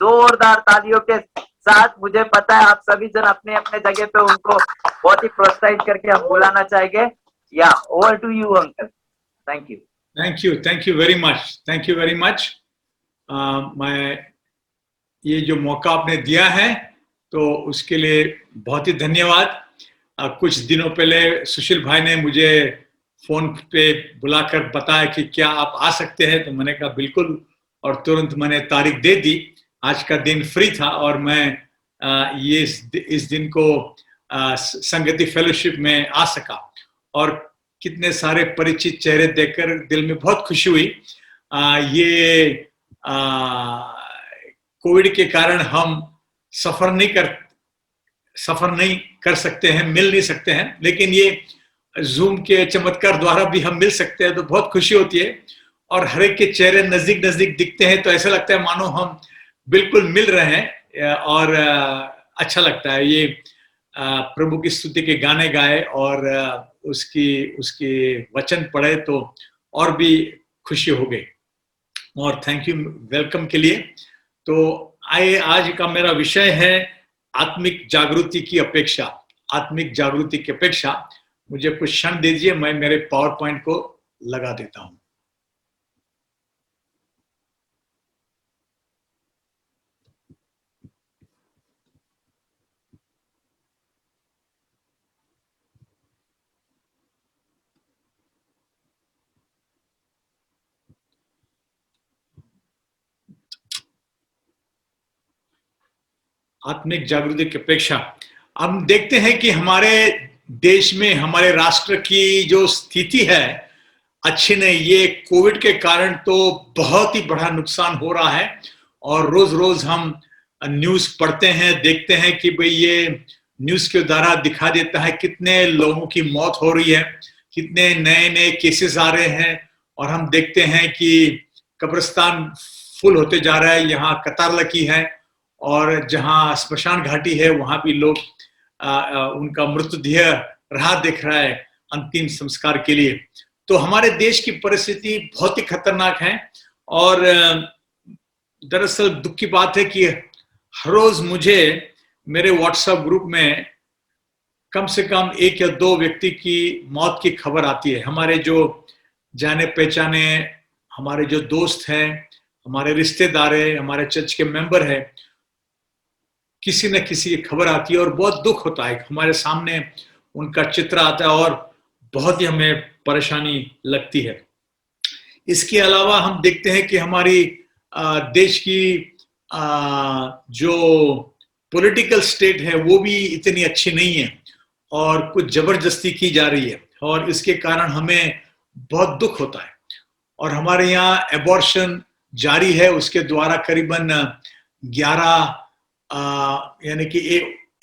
जोरदार तालियों के साथ। मुझे पता है आप सभी जन अपने अपने जगह पे उनको बहुत ही प्रोत्साहित करके हम बुलाना चाहेंगे। या over to you uncle. Thank you. Thank you very much, thank you very much. मैं ये जो मौका आपने दिया है तो उसके लिए बहुत ही धन्यवाद। कुछ दिनों पहले सुशील भाई ने मुझे फोन पे बुलाकर बताया कि क्या आप आ सकते हैं, तो मैंने कहा बिल्कुल, और तुरंत मैंने तारीख दे दी। आज का दिन फ्री था और मैं ये इस दिन को संगति फेलोशिप में आ सका और कितने सारे परिचित चेहरे देखकर दिल में बहुत खुशी हुई। ये कोविड के कारण हम सफर नहीं कर सकते हैं, मिल नहीं सकते हैं, लेकिन ये जूम के चमत्कार द्वारा भी हम मिल सकते हैं, तो बहुत खुशी होती है। और हर एक के चेहरे नजदीक नजदीक दिखते हैं तो ऐसा लगता है मानो हम बिल्कुल मिल रहे हैं और अच्छा लगता है। ये प्रभु की स्तुति के गाने गाए और उसकी वचन पढ़े तो और भी खुशी हो गई। और थैंक यू वेलकम के लिए। तो आइए, आज का मेरा विषय है आत्मिक जागृति की अपेक्षा। आत्मिक जागृति की अपेक्षा। मुझे कुछ क्षण दीजिए, मैं मेरे पावर पॉइंट को लगा देता हूं। आत्मिक जागृति की अपेक्षा। हम देखते हैं कि हमारे देश में, हमारे राष्ट्र की जो स्थिति है अच्छी नहीं। ये कोविड के कारण तो बहुत ही बड़ा नुकसान हो रहा है और रोज रोज हम न्यूज पढ़ते हैं, देखते हैं कि भाई ये न्यूज के द्वारा दिखा देता है कितने लोगों की मौत हो रही है, कितने नए नए केसेस आ रहे हैं। और हम देखते हैं कि कब्रिस्तान फुल होते जा रहा है, यहाँ कतार लगी है और जहां स्मशान घाटी है वहां भी लोग उनका मृतदेह राह देख रहा है अंतिम संस्कार के लिए। तो हमारे देश की परिस्थिति बहुत ही खतरनाक है और दरअसल दुख की बात है कि हर रोज मुझे मेरे व्हाट्सएप ग्रुप में कम से कम 1 या 2 व्यक्ति की मौत की खबर आती है। हमारे जो जाने पहचाने, हमारे जो दोस्त हैं, हमारे रिश्तेदार हैं, हमारे चर्च के मेंबर हैं, किसी न किसी की खबर आती है और बहुत दुख होता है। हमारे सामने उनका चित्र आता है और बहुत ही हमें परेशानी लगती है। इसके अलावा हम देखते हैं कि हमारी देश की जो पॉलिटिकल स्टेट है वो भी इतनी अच्छी नहीं है और कुछ जबरदस्ती की जा रही है और इसके कारण हमें बहुत दुख होता है। और हमारे यहाँ एबॉर्शन जारी है, उसके द्वारा करीबन 11 यानी कि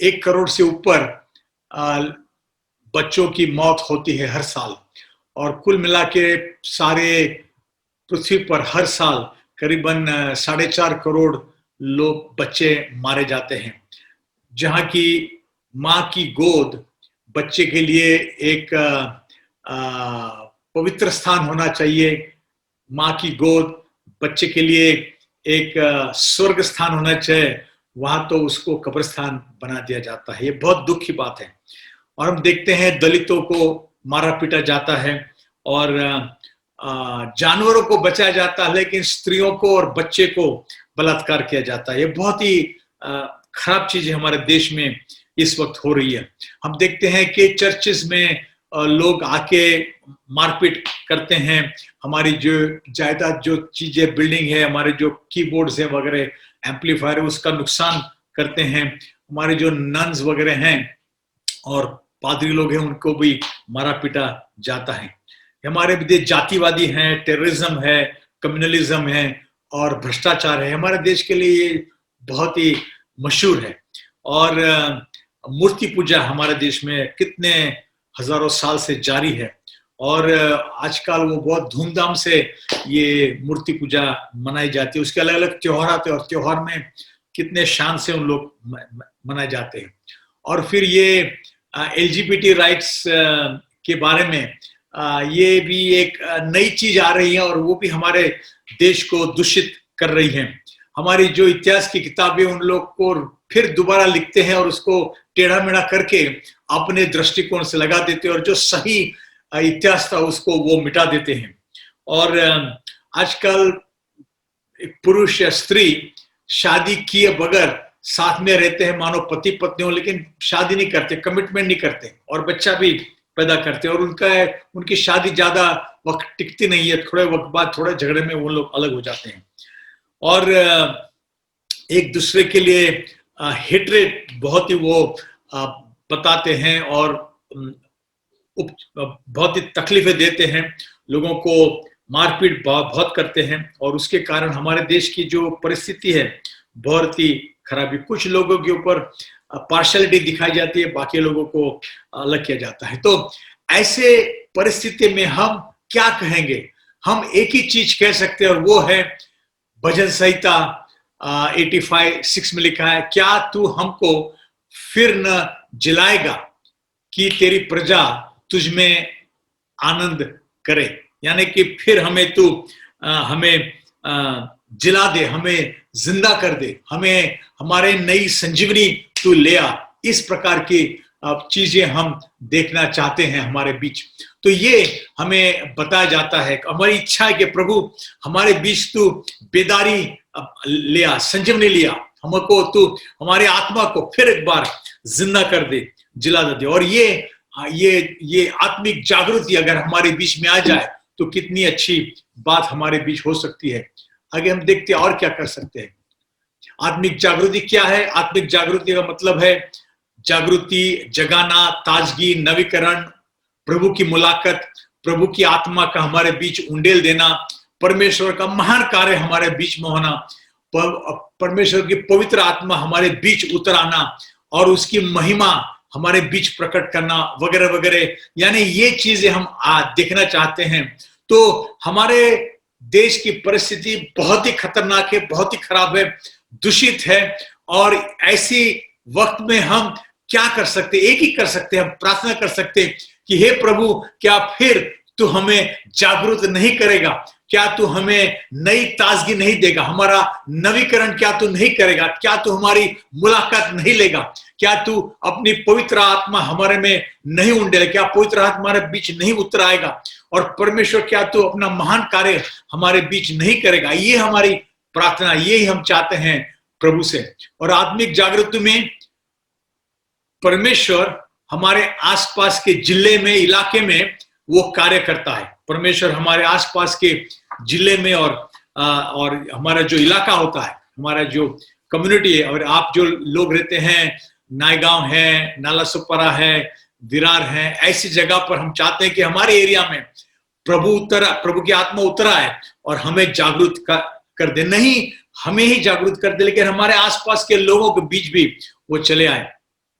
1 करोड़ से ऊपर बच्चों की मौत होती है हर साल। और कुल मिला के सारे पृथ्वी पर हर साल करीबन 4.5 करोड़ लोग बच्चे मारे जाते हैं। जहां की माँ की गोद बच्चे के लिए एक पवित्र स्थान होना चाहिए, माँ की गोद बच्चे के लिए एक स्वर्ग स्थान होना चाहिए, वहां तो उसको कब्रिस्तान बना दिया जाता है। ये बहुत दुख की बात है। और हम देखते हैं दलितों को मारा पीटा जाता है और जानवरों को बचाया जाता है, लेकिन स्त्रियों को और बच्चे को बलात्कार किया जाता है। ये बहुत ही खराब चीज हमारे देश में इस वक्त हो रही है। हम देखते हैं कि चर्चेस में लोग आके मारपीट करते हैं, हमारी जो जायदाद, जो चीजें, बिल्डिंग है, हमारे जो कीबोर्ड्स है वगैरह, एम्पलीफायर, उसका नुकसान करते हैं। हमारे जो नन्स वगैरह हैं और पादरी लोग हैं उनको भी मारा पीटा जाता है। हमारे विदेश जातिवादी हैं, टेररिज्म है, कम्युनलिज्म है और भ्रष्टाचार है। हमारे देश के लिए ये बहुत ही मशहूर है। और मूर्ति पूजा हमारे देश में कितने हजारों साल से जारी है और आजकल वो बहुत धूमधाम से ये मूर्ति पूजा मनाई जाती है। उसके अलग अलग त्योहार आते हैं और त्योहार में कितने शान से उन लोग मनाए जाते हैं। और फिर ये LGBT राइट्स के बारे में ये भी एक नई चीज आ रही है और वो भी हमारे देश को दूषित कर रही है। हमारी जो इतिहास की किताबें उन लोग को फिर दोबारा लिखते हैं और उसको टेढ़ा मेढ़ा करके अपने दृष्टिकोण से लगा देते हैं और जो सही इतिहास था उसको वो मिटा देते हैं। और आजकल एक पुरुष या स्त्री शादी किए बगैर साथ में रहते हैं, मानो पति पत्नी हो, लेकिन शादी नहीं करते, कमिटमेंट नहीं करते और बच्चा भी पैदा करते हैं और उनकी शादी ज्यादा वक्त टिकती नहीं है, थोड़े वक्त बाद थोड़े झगड़े में वो लोग अलग हो जाते हैं और एक दूसरे के लिए हेट्रेड बहुत ही वो बताते हैं और बहुत ही तकलीफें देते हैं, लोगों को मारपीट बहुत करते हैं और उसके कारण हमारे देश की जो परिस्थिति है बहुत ही खराबी। कुछ लोगों के ऊपर पार्शलिटी दिखाई जाती है, बाकी लोगों को अलग किया जाता है। तो ऐसे परिस्थिति में हम क्या कहेंगे? हम एक ही चीज कह सकते हैं और वो है भजन संहिता 85:6 में लिखा है, क्या तू हमको फिर न जिलाएगा कि तेरी प्रजा तुझ में आनंद करे। यानी कि फिर हमें तू हमें जिला दे, हमें जिंदा कर दे, हमें हमारे नई संजीवनी तू ले आ। इस प्रकार की चीजें हम देखना चाहते हैं हमारे बीच। तो ये हमें बताया जाता है, हमारी इच्छा है कि प्रभु हमारे बीच तू बेदारी ले आ, संजीवनी लिया, हमको तू हमारे आत्मा को फिर एक बार जिंदा कर दे, जिला दे। और ये आत्मिक जागृति अगर हमारे बीच में आ जाए तो कितनी अच्छी बात हमारे बीच हो सकती है। आगे हम देखते हैं और क्या कर सकते हैं। आत्मिक जागृति क्या है? आत्मिक जागृति का मतलब है जागृति, जगाना, ताजगी, नवीकरण, प्रभु की मुलाकात, प्रभु की आत्मा का हमारे बीच उंडेल देना, परमेश्वर का महान कार्य हमारे बीच में होना, परमेश्वर की पवित्र आत्मा हमारे बीच उतर आना और उसकी महिमा हमारे बीच प्रकट करना वगैरह वगैरह। यानी ये चीजें हम देखना चाहते हैं। तो हमारे देश की परिस्थिति बहुत ही खतरनाक है, बहुत ही खराब है, दूषित है और ऐसी वक्त में हम क्या कर सकते? एक ही कर सकते हैं, हम प्रार्थना कर सकते हैं कि हे प्रभु, क्या फिर तू हमें जागरूक नहीं करेगा? क्या तू हमें नई ताजगी नहीं देगा? हमारा नवीकरण क्या तू नहीं करेगा? क्या तू हमारी मुलाकात नहीं लेगा? क्या तू अपनी पवित्र आत्मा हमारे में नहीं उंडेगा? क्या पवित्र आत्मा हमारे बीच नहीं उतर आएगा? और परमेश्वर क्या तू अपना महान कार्य हमारे बीच नहीं करेगा? ये हमारी प्रार्थना, यही हम चाहते हैं प्रभु से। और आत्मिक जागृति में परमेश्वर हमारे आसपास के जिले में, इलाके में वो कार्य करता है। परमेश्वर हमारे आसपास के जिले में और हमारा जो इलाका होता है, हमारा जो कम्युनिटी है, और आप जो लोग रहते हैं, नायगांव है, नालासोपारा है, विरार है, ऐसी जगह पर हम चाहते हैं कि हमारे एरिया में प्रभु की आत्मा उतरा है और हमें जागरूक कर दे। नहीं हमें ही जागरूक कर दे, लेकिन हमारे आसपास के लोगों के बीच भी वो चले आए।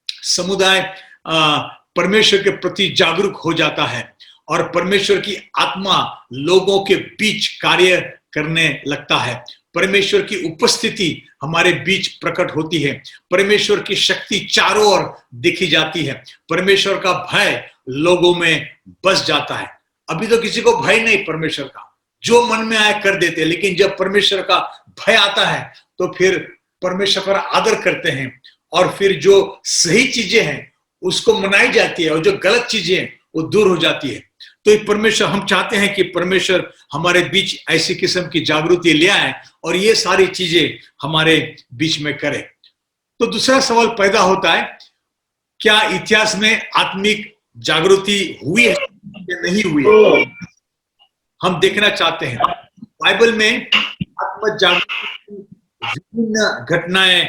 समुदाय परमेश्वर के प्रति जागरूक हो जाता है और परमेश्वर की आत्मा लोगों के बीच कार्य करने लगता है। परमेश्वर की उपस्थिति हमारे बीच प्रकट होती है। परमेश्वर की शक्ति चारों ओर दिखी जाती है। परमेश्वर का भय लोगों में बस जाता है। अभी तो किसी को भय नहीं परमेश्वर का, जो मन में आए कर देते हैं, लेकिन जब परमेश्वर का भय आता है तो फिर परमेश्वर का आदर करते हैं और फिर जो सही चीजें हैं उसको मनाई जाती है और जो गलत चीजें हैं वो दूर हो जाती है। तो परमेश्वर, हम चाहते हैं कि परमेश्वर हमारे बीच ऐसी किस्म की जागृति ले आए और ये सारी चीजें हमारे बीच में करे। तो दूसरा सवाल पैदा होता है, क्या इतिहास में आत्मिक जागृति हुई है या नहीं हुई है? हम देखना चाहते हैं। बाइबल में आत्मिक जागृति विभिन्न घटनाएं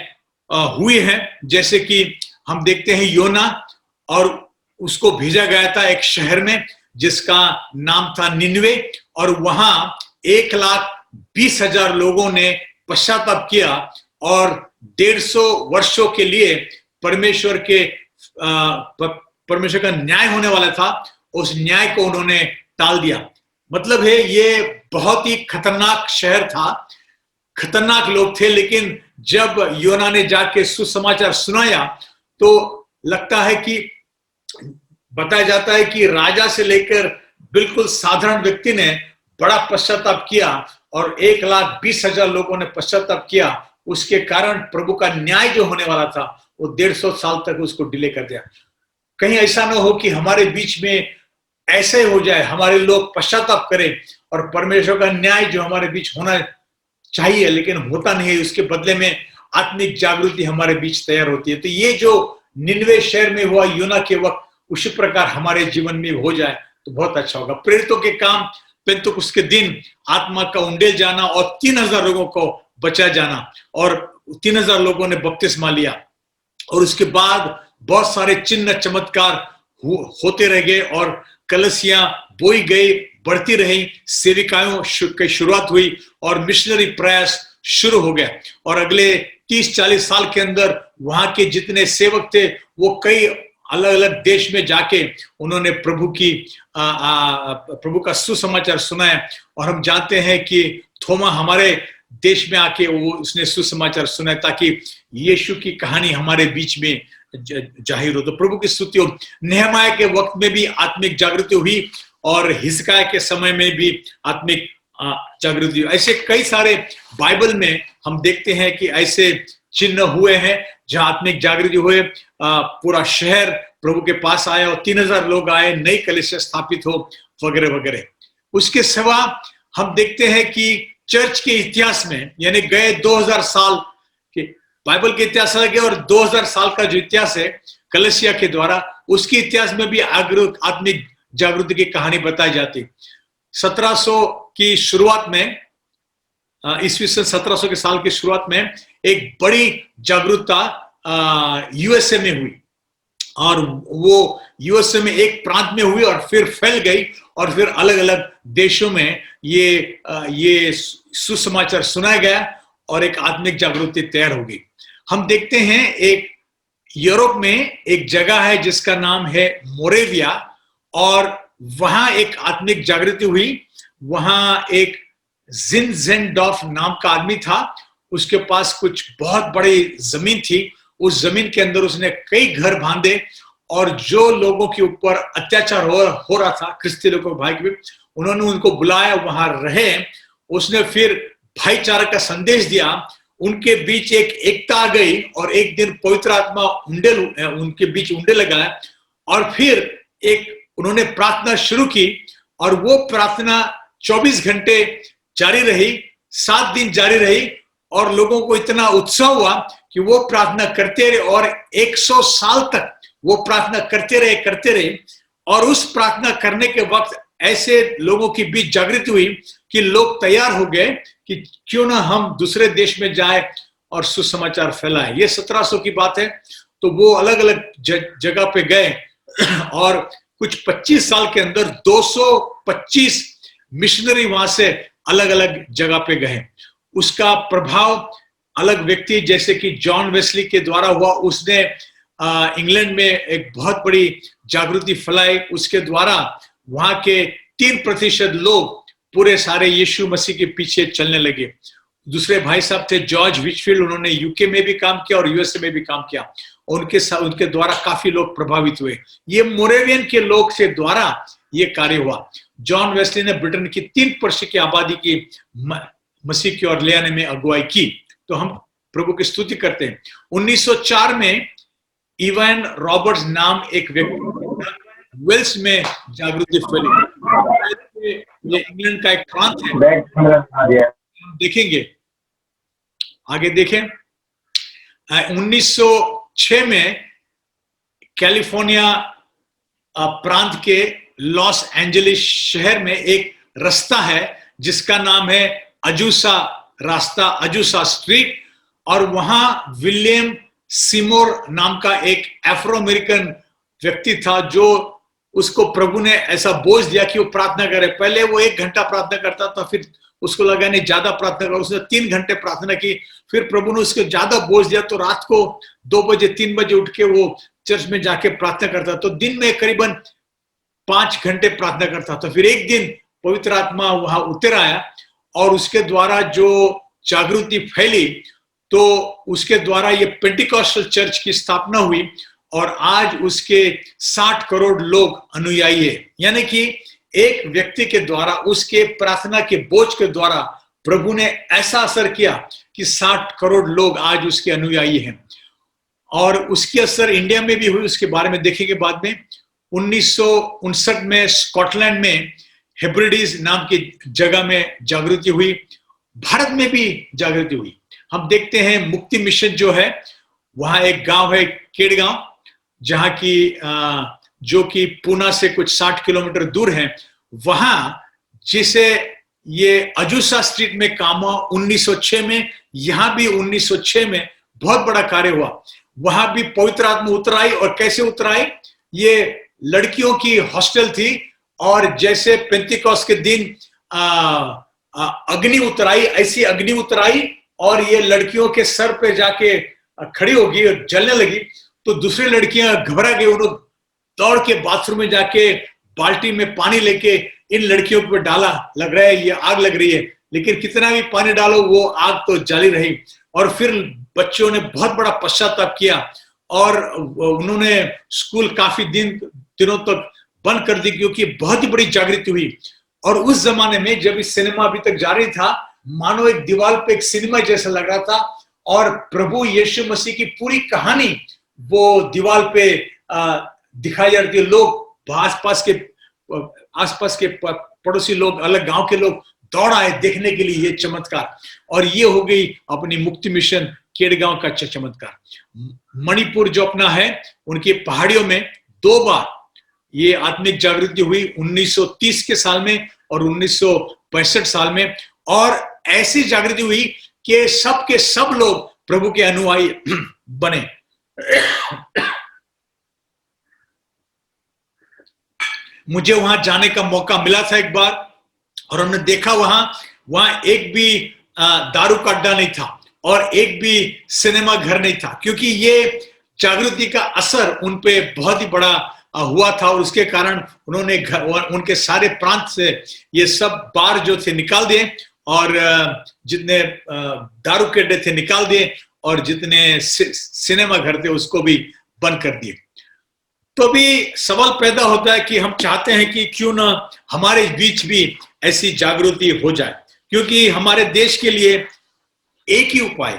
हुई हैं, जैसे कि हम देखते हैं योना, और उसको भेजा गया था एक शहर में जिसका नाम था निनवे, और वहां 1,20,000 लोगों ने पश्चाताप किया और 150 वर्षों के लिए परमेश्वर का न्याय होने वाला था, उस न्याय को उन्होंने टाल दिया। मतलब है ये बहुत ही खतरनाक शहर था, खतरनाक लोग थे, लेकिन जब योना ने जाके सुसमाचार सुनाया तो लगता है कि बताया जाता है कि राजा से लेकर बिल्कुल साधारण व्यक्ति ने बड़ा पश्चाताप किया और 1,20,000 लोगों ने पश्चाताप किया, उसके कारण प्रभु का न्याय जो होने वाला था वो 150 साल तक उसको डिले कर दिया। कहीं ऐसा ना हो कि हमारे बीच में ऐसे हो जाए, हमारे लोग पश्चाताप करें और परमेश्वर का न्याय जो हमारे बीच होना चाहिए लेकिन होता नहीं है, उसके बदले में आत्मिक जागृति हमारे बीच तैयार होती है। तो ये जो निनवे शहर में हुआ योना के वक्त, उसी प्रकार हमारे जीवन में हो जाए तो बहुत अच्छा होगा। प्रेरितों के काम, पेंतुकुस्त के दिन आत्मा का उंडेल जाना और 3,000 लोगों को बचा जाना, और 3,000 लोगों ने बपतिस्मा लिया, और उसके बाद बहुत सारे चिन्ह चमत्कार होते रह गए और कलसियां बोई गई, बढ़ती रही, सेविकाओं की शुरुआत हुई और मिशनरी प्रयास शुरू हो गया। और अगले 30-40 साल के अंदर वहां के जितने सेवक थे वो कई अलग अलग देश में जाके उन्होंने प्रभु का सुसमाचार सुनाया। और हम जानते हैं कि थोमा हमारे देश में आके उसने सुसमाचार सुनाया ताकि यीशु की कहानी हमारे बीच में जाहिर हो। तो प्रभु की स्तुति हो। नेहमाया के वक्त में भी आत्मिक जागृति हुई और हिजकिय्याह के समय में भी आत्मिक जागृति हुई। ऐसे कई सारे बाइबल में हम देखते हैं कि ऐसे चिन्ह हुए हैं जहां आत्मिक जागृति हुए, पूरा शहर प्रभु के पास आया और 3,000 लोग आए, नई कलीसिया स्थापित हो, वगैरह वगैरह। उसके सिवा हम देखते हैं कि चर्च के इतिहास में, यानी गए 2000 साल के बाइबल के इतिहास लगे और 2000 साल का जो इतिहास है कलीसिया के द्वारा, उसके इतिहास में भी आत्मिक जागृति की कहानी बताई जाती। 1700 की शुरुआत में, ईस्वी सन 1700 के साल की शुरुआत में एक बड़ी जागरूकता यूएसए में हुई, और वो यूएसए में एक प्रांत में हुई और फिर फैल गई और फिर अलग अलग देशों में ये सुसमाचार सुनाया गया और एक आत्मिक जागृति तैयार हो गई। हम देखते हैं एक यूरोप में एक जगह है जिसका नाम है मोरेविया, और वहां एक आत्मिक जागृति हुई। वहां एक ज़िनज़ेनडॉर्फ नाम का आदमी था, उसके पास कुछ बहुत बड़ी जमीन थी। उस जमीन के अंदर उसने कई घर बांधे और जो लोगों के ऊपर अत्याचार हो रहा था, क्रिस्ती लोगों भाई के भी, उन्होंने उनको बुलाया, वहां रहे। उसने फिर भाईचारा का संदेश दिया, उनके बीच एक एकता आ गई और एक दिन पवित्र आत्मा उनके बीच उंडे लगाया और फिर एक उन्होंने प्रार्थना शुरू की और वो प्रार्थना 24 घंटे जारी रही, 7 दिन जारी रही और लोगों को इतना उत्साह हुआ कि वो प्रार्थना करते रहे और 100 साल तक वो प्रार्थना करते रहे। और उस प्रार्थना करने के वक्त ऐसे लोगों के बीच जागृति हुई कि लोग तैयार हो गए कि क्यों ना हम दूसरे देश में जाए और सुसमाचार फैलाएं। ये 1700 की बात है। तो वो अलग अलग जगह पे गए और कुछ 25 साल के अंदर 225 मिशनरी वहां से अलग अलग जगह पे गए। उसका प्रभाव अलग व्यक्ति जैसे कि जॉन वेस्ली के द्वारा हुआ। उसने इंग्लैंड में एक बहुत बड़ी जागृति फैलाई। उसके द्वारा वहां के 3% लोग पूरे सारे यीशु मसीह के पीछे चलने लगे। दूसरे भाई साहब थे जॉर्ज विचफील्ड, उन्होंने यूके में भी काम किया और यूएसए में भी काम किया। उनके द्वारा काफी लोग प्रभावित हुए। ये मोरेवियन के लोग से द्वारा ये कार्य हुआ। जॉन वेस्ली ने ब्रिटेन की 3% की आबादी की मसीह की ओर ले आने में अगुवाई की। तो हम प्रभु की स्तुति करते हैं। 1904 में इवान रॉबर्ट्स नाम एक व्यक्ति वेल्स में जागृति फैली। ये इंग्लैंड का एक प्रांत है। देखेंगे, आगे देखें। 1906 में कैलिफोर्निया प्रांत के लॉस एंजलिस शहर में एक रास्ता है जिसका नाम है अजूसा रास्ता, अजूसा स्ट्रीट। और वहां विलियम सीमोर नाम का एक अफ्रो अमेरिकन व्यक्ति था जो उसको प्रभु ने ऐसा बोझ दिया कि वो प्रार्थना करे। पहले वो 1 घंटा प्रार्थना करता था, फिर उसको लगा नहीं ज्यादा प्रार्थना करो, उसने 3 घंटे प्रार्थना की। फिर प्रभु ने उसको ज्यादा बोझ दिया तो रात को 2 बजे 3 बजे उठ के वो चर्च में जाके प्रार्थना करता। तो दिन में करीबन 5 घंटे प्रार्थना करता था। फिर एक दिन पवित्र आत्मा वहां उतर आया और उसके द्वारा जो जागृति फैली तो उसके द्वारा ये पेंटिकॉस्टल चर्च की स्थापना हुई और आज उसके 60 करोड़ लोग अनुयायी है। यानी कि एक व्यक्ति के द्वारा उसके प्रार्थना के बोझ के द्वारा प्रभु ने ऐसा असर किया कि 60 करोड़ लोग आज उसके अनुयायी हैं। और उसकी असर इंडिया में भी हुई, उसके बारे में देखेंगे बाद में। 1959 में स्कॉटलैंड में हेब्रिडीज नाम की जगह में जागृति हुई, भारत में भी जागृति हुई। हम देखते हैं मुक्ति मिशन जो है, वहां एक गांव है केड़गांव, जहां की जो कि पूना से कुछ 60 किलोमीटर दूर है, वहां जिसे ये अजूसा स्ट्रीट में काम हुआ 1906 में, यहां भी 1906 में बहुत बड़ा कार्य हुआ। वहां भी पवित्र आत्मा उतर आई। और कैसे उतर आई? ये लड़कियों की हॉस्टल थी, और जैसे पेंतिकोस्त के दिन अग्नि उतर आई, ऐसी अग्नि उतर आई, और ये लड़कियों के सर पे जाके खड़ी होगी और जलने लगी। तो दूसरी लड़कियां घबरा गई, उन्होंने दौड़ के बाथरूम में जाके बाल्टी में पानी लेके इन लड़कियों पे डाला। लग रहा है ये आग लग रही है, लेकिन कितना भी पानी डालो वो आग तो जाली रही। और फिर बच्चों ने बहुत बड़ा पश्चाताप किया, और उन्होंने स्कूल काफी दिनों तक बंद कर दी, क्योंकि बहुत ही बड़ी जागृति हुई। और उस जमाने में जब इस सिनेमा अभी तक जारी था, मानो एक दीवार पे एक सिनेमा जैसा लग रहा था, और प्रभु यीशु मसीह की पूरी कहानी वो दीवार पे दिखाई जा रही थी। लोग आसपास के पड़ोसी लोग, अलग गांव के लोग दौड़ आए देखने के लिए ये चमत्कार। और ये हो गई अपनी मुक्ति मिशन केड़गांव का चमत्कार। मणिपुर जो अपना है, उनकी पहाड़ियों में 2 बार ये आत्मिक जागृति हुई, 1930 के साल में और 1965 साल में। और ऐसी जागृति हुई कि सब के सब लोग प्रभु के अनुयायी बने। मुझे वहां जाने का मौका मिला था एक बार, और हमने देखा वहां एक भी दारू का अड्डा नहीं था, और एक भी सिनेमा घर नहीं था, क्योंकि ये जागृति का असर उन पे बहुत ही बड़ा हुआ था। और उसके कारण उन्होंने उनके सारे प्रांत से ये सब बार जो थे निकाल दिए, और जितने दारू के अड्डे थे निकाल दिए, और जितने सिनेमा घर थे उसको भी बंद कर दिए। तो अभी सवाल पैदा होता है कि हम चाहते हैं कि क्यों ना हमारे बीच भी ऐसी जागृति हो जाए, क्योंकि हमारे देश के लिए एक ही उपाय,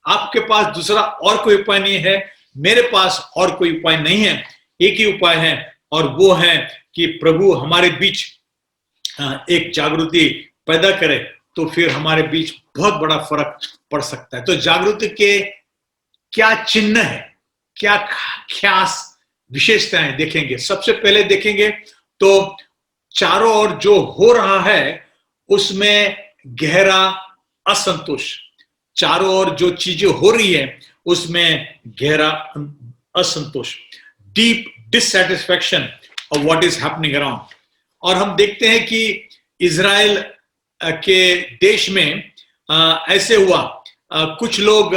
आपके पास दूसरा और कोई उपाय नहीं है, मेरे पास और कोई उपाय नहीं है, एक ही उपाय है, और वो है कि प्रभु हमारे बीच एक जागृति पैदा करे, तो फिर हमारे बीच बहुत बड़ा फर्क पड़ सकता है। तो जागृति के क्या चिन्ह है, क्या खास विशेषताएं देखेंगे। सबसे पहले देखेंगे तो चारों ओर जो हो रहा है उसमें गहरा असंतोष, चारों ओर जो चीजें हो रही है उसमें गहरा असंतोष, deep dissatisfaction of what is happening around. और हम देखते हैं कि इजराइल के देश में ऐसे हुआ, कुछ लोग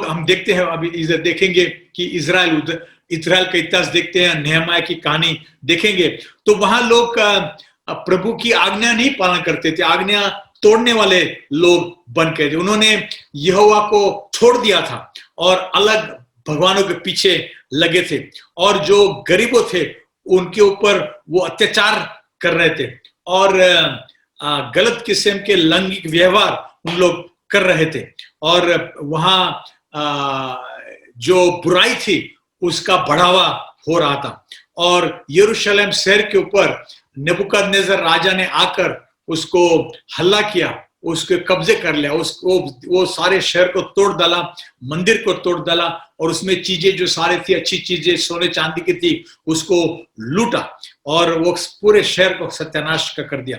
हम देखते हैं, अभी इधर देखेंगे कि इजराइल का इतिहास देखते हैं, नेहमाया की कहानी देखेंगे, तो वहां लोग प्रभु की आज्ञा नहीं पालन करते थे, आज्ञा तोड़ने वाले लोग बन गए थे। उन्होंने यहोवा को छोड़ दिया था और अलग भगवानों के पीछे लगे थे, और जो गरीबों थे उनके ऊपर वो अत्याचार कर रहे थे, और गलत किस्म के लैंगिक व्यवहार उन लोग कर रहे थे, और वहां जो बुराई थी उसका बढ़ावा हो रहा था। और यरूशलेम शहर के ऊपर नेबुकदनेस्सर राजा ने आकर उसको हल्ला किया, उसके कब्जे कर लिया, उसको वो सारे शहर को तोड़ डाला, मंदिर को तोड़ डाला, और उसमें चीजें जो सारे थी, अच्छी चीजें सोने चांदी की थी, उसको लूटा, और वो पूरे शहर को सत्यानाश कर दिया।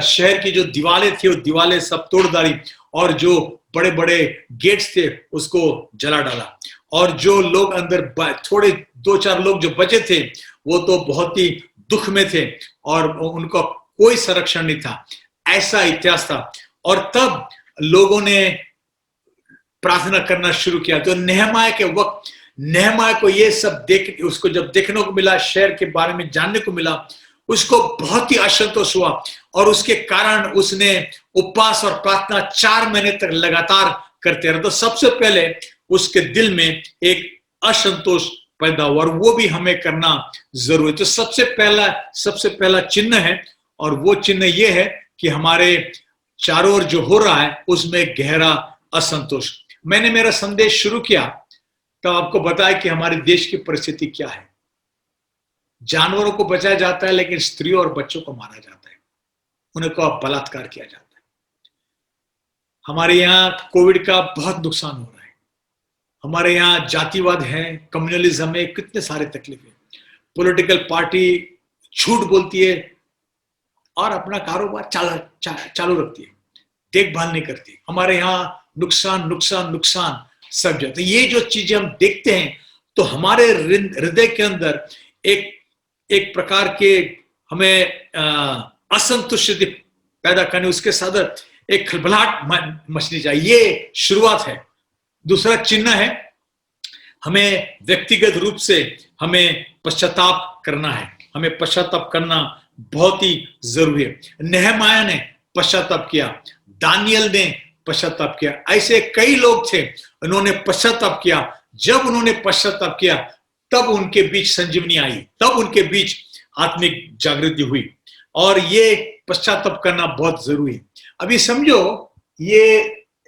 शहर की जो दीवारें थी वो दीवारें सब तोड़ डाली, और जो बड़े बड़े गेट्स थे उसको जला डाला, और जो लोग अंदर थोड़े 2-4 लोग जो बचे थे वो तो बहुत ही दुख में थे, और उनका कोई संरक्षण नहीं था। ऐसा इतिहास था। और तब लोगों ने प्रार्थना करना शुरू किया। तो नेहमाया के वक्त नेहमाया को ये सब उसको जब देखने को मिला, शहर के बारे में जानने को मिला, उसको बहुत ही असंतोष हुआ, और उसके कारण उसने उपवास और प्रार्थना 4 महीने तक लगातार करते रहे। तो सबसे पहले उसके दिल में एक असंतोष पैदा हुआ, और वो भी हमें करना जरूरी है। तो सबसे पहला चिन्ह है और वो चिन्ह ये है कि हमारे चारों ओर जो हो रहा है उसमें गहरा असंतोष। मैंने मेरा संदेश शुरू किया तब आपको बताया कि हमारे देश की परिस्थिति क्या है। जानवरों को बचाया जाता है लेकिन स्त्रियों और बच्चों को मारा जाता है, उनको बलात्कार किया जाता है। हमारे यहाँ कोविड का बहुत नुकसान हो रहा है। हमारे यहाँ जातिवाद है, कम्युनलिज्म है, कितने सारे तकलीफ है। पॉलिटिकल पार्टी झूठ बोलती है और अपना कारोबार चालू रखती है, देखभाल नहीं करती। हमारे यहाँ नुकसान नुकसान नुकसान सब जगह। तो ये जो चीजें हम देखते हैं तो हमारे हृदय के अंदर एक प्रकार के हमें असंतुष्टि पैदा करने, उसके साथ एक खलबलाहट मचनी चाहिए। ये शुरुआत है। दूसरा चिन्ह है, हमें व्यक्तिगत रूप से हमें पश्चाताप करना है। हमें पश्चाताप करना बहुत ही जरूरी है। नेहमाया ने पश्चाताप किया, दानियल ने पश्चाताप किया, ऐसे कई लोग थे उन्होंने पश्चाताप किया। जब उन्होंने पश्चाताप किया तब उनके बीच संजीवनी आई, तब उनके बीच आत्मिक जागृति हुई। और ये पश्चाताप करना बहुत जरूरी है। अभी समझो ये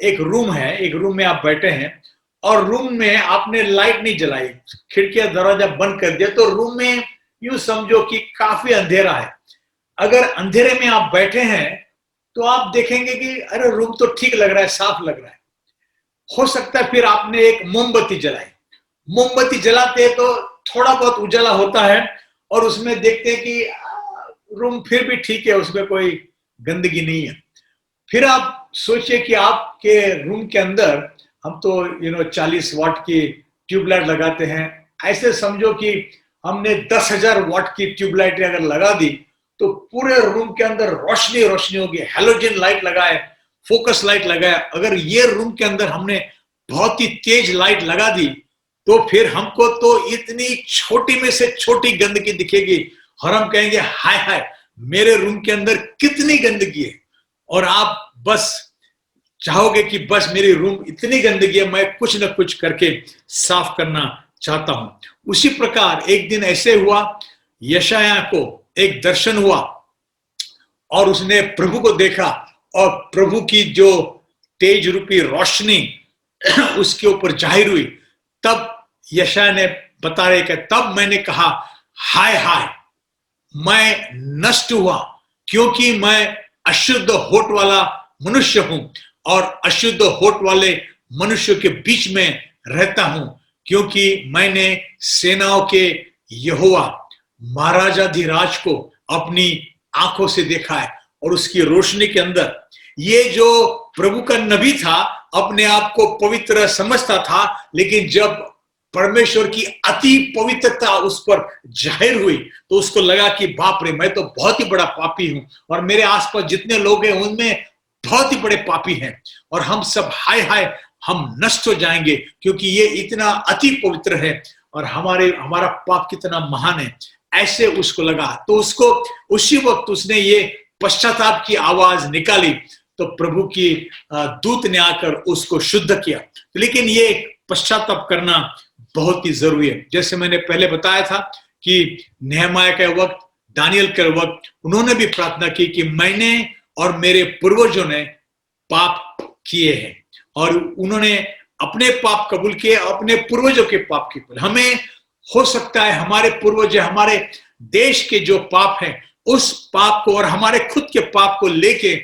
एक रूम है, एक रूम में आप बैठे हैं और रूम में आपने लाइट नहीं जलाई, खिड़कियां दरवाजा बंद कर दिया, तो रूम में यूं समझो कि काफी अंधेरा है। अगर अंधेरे में आप बैठे हैं तो आप देखेंगे कि अरे रूम तो ठीक लग रहा है, साफ लग रहा है। हो सकता है फिर आपने एक मोमबत्ती जलाई, मोमबत्ती जलाते तो थोड़ा बहुत उजाला होता है और उसमें देखते हैं कि रूम फिर भी ठीक है, उसमें कोई गंदगी नहीं है। फिर आप सोचिए कि आपके रूम के अंदर हम तो 40 वाट की ट्यूबलाइट लगाते हैं। ऐसे समझो कि हमने 10,000 वाट की ट्यूबलाइट अगर लगा दी तो पूरे रूम के अंदर रोशनी रोशनी होगी। हैलोजन लाइट लगाए, फोकस लाइट लगाए। अगर ये रूम के अंदर हमने बहुत ही तेज लाइट लगा दी तो फिर हमको तो इतनी छोटी में से छोटी गंदगी दिखेगी और हम कहेंगे हाय हाय मेरे रूम के अंदर कितनी गंदगी है। और आप बस चाहोगे कि बस मेरी रूम इतनी गंदगी है, मैं कुछ ना कुछ करके साफ करना चाहता हूं। उसी प्रकार एक दिन ऐसे हुआ, यशायाह को एक दर्शन हुआ और उसने प्रभु को देखा और प्रभु की जो तेज रूपी रोशनी उसके ऊपर जाहिर हुई। तब यशायाह ने बता रहे कि तब मैंने कहा हाय हाय मैं नष्ट हुआ, क्योंकि मैं अशुद्ध होठ वाला मनुष्य हूं और अशुद्ध होठ वाले मनुष्य के बीच में रहता हूं, क्योंकि मैंने सेनाओं के यहोवा महाराजाधिराज को अपनी आंखों से देखा है। और उसकी रोशनी के अंदर ये जो प्रभु का नबी था अपने आप को पवित्र समझता था, लेकिन जब परमेश्वर की अति पवित्रता उस पर जाहिर हुई तो उसको लगा कि बाप रे मैं तो बहुत ही बड़ा पापी हूं और मेरे आसपास जितने लोग हैं उनमें बहुत ही बड़े पापी हैं और हम सब हाय हाय हम नष्ट हो जाएंगे क्योंकि ये इतना अति पवित्र है और हमारा पाप कितना महान है। ऐसे उसको लगा तो उसको उसी वक्त उसने ये पश्चाताप की आवाज निकाली तो प्रभु की दूत ने आकर उसको शुद्ध किया। लेकिन ये पश्चाताप करना बहुत ही जरूरी है। जैसे मैंने पहले बताया था कि नेहमाया के वक्त, दानियल के वक्त उन्होंने भी प्रार्थना की कि मैंने और मेरे पूर्वजों ने पाप किए हैं और उन्होंने अपने पाप कबूल किए, अपने पूर्वजों के पाप कबूल। हमें हो सकता है हमारे पूर्वज, हमारे देश के जो पाप हैं उस पाप को और हमारे खुद के पाप को लेके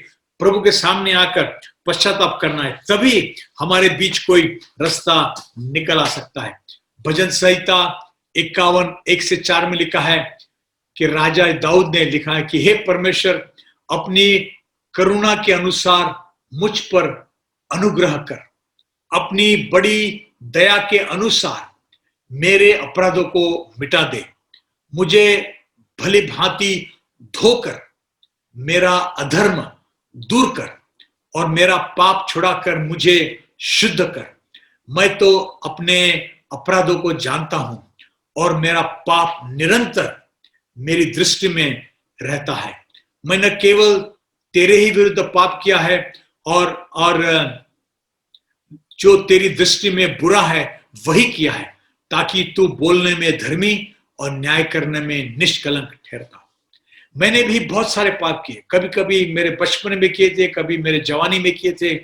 प्रभु के सामने आकर पश्चाताप करना है, तभी हमारे बीच कोई रास्ता निकल आ सकता है। भजन संहिता 51 1-4 में लिखा है कि राजा दाऊद ने लिखा है कि हे परमेश्वर अपनी करुणा के अनुसार मुझ पर अनुग्रह कर, अपनी बड़ी दया के अनुसार मेरे अपराधों को मिटा दे, मुझे भली भांति धोकर मेरा अधर्म दूर कर और मेरा पाप छुड़ाकर मुझे शुद्ध कर। मैं तो अपने अपराधों को जानता हूं और मेरा पाप निरंतर मेरी दृष्टि में रहता है। मैं न केवल तेरे ही विरुद्ध पाप किया है और जो तेरी दृष्टि में बुरा है वही किया है, ताकि तू बोलने में धर्मी और न्याय करने में निष्कलंक ठहरता हो। मैंने भी बहुत सारे पाप किए, कभी कभी मेरे बचपन में किए थे, कभी मेरे जवानी में किए थे,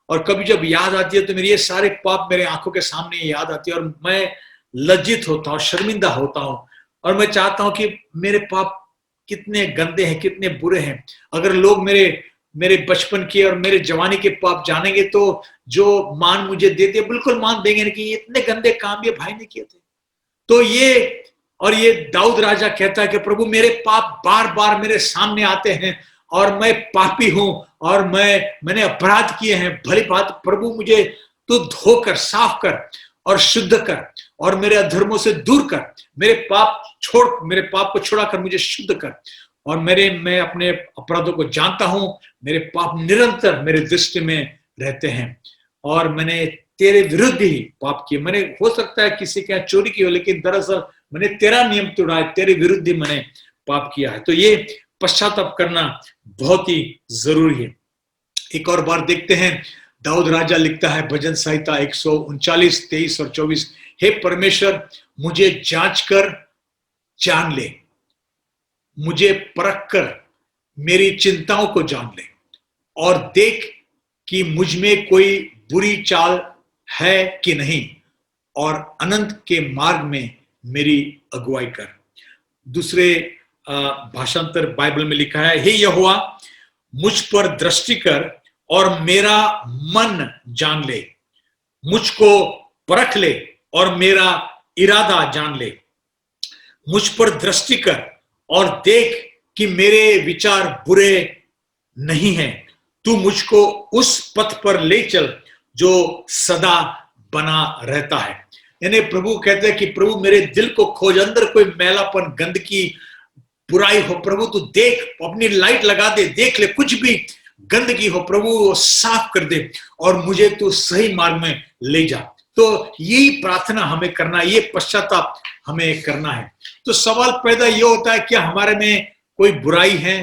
और कभी जब याद आती है तो मेरे ये सारे पाप मेरे आंखों के सामने याद आती है और मैं लज्जित होता हूँ, शर्मिंदा होता हूँ, और मैं चाहता हूँ कि मेरे पाप कितने गंदे हैं, कितने बुरे हैं। अगर लोग मेरे मेरे बचपन के और मेरे जवानी के पाप जानेंगे तो जो मान मुझे देते बिल्कुल मान देंगे कि इतने गंदे काम ये भाई ने किए थे। तो ये दाऊद राजा कहता है कि प्रभु मेरे पाप बार बार मेरे सामने आते हैं और मैं पापी हूं और मैंने अपराध किए हैं। भली बात प्रभु मुझे तू धोकर साफ कर और शुद्ध कर और मेरे अधर्मों से दूर कर, मेरे पाप को छुड़ा कर मुझे शुद्ध कर। और मैं अपने अपराधों को जानता हूं, मेरे पाप निरंतर मेरे दृष्टि में रहते हैं और मैंने तेरे विरुद्ध ही पाप किए। मैंने हो सकता है किसी के यहाँ चोरी की हो, लेकिन दरअसल मैंने तेरा नियम तोड़ा है, तेरे विरुद्ध ही मैंने पाप किया है। तो ये पश्चाताप करना बहुत ही जरूरी है। एक और बार देखते हैं, दाऊद राजा लिखता है भजन संहिता 139, 23 और 24, हे परमेश्वर मुझे जांच कर जान ले, मुझे परख कर मेरी चिंताओं को जान ले और देख कि मुझ में कोई बुरी चाल है कि नहीं, और अनंत के मार्ग में मेरी अगुवाई कर। दूसरे भाषांतर बाइबल में लिखा है, हे यहोवा मुझ पर दृष्टि कर और मेरा मन जान ले, मुझको परख ले और मेरा इरादा जान ले। मुझ पर दृष्टि कर और देख कि मेरे विचार बुरे नहीं हैं, तू मुझको उस पथ पर ले चल जो सदा बना रहता है। यानी प्रभु कहते हैं कि प्रभु मेरे दिल को खोज, अंदर कोई मैलापन, गंदगी, बुराई हो प्रभु तू देख, अपनी लाइट लगा दे, देख ले, कुछ भी गंदगी हो प्रभु वो साफ कर दे और मुझे तू सही मार्ग में ले जा। तो यही प्रार्थना हमें करना है, ये पश्चाताप हमें करना है। तो सवाल पैदा ये होता है क्या हमारे में कोई बुराई है,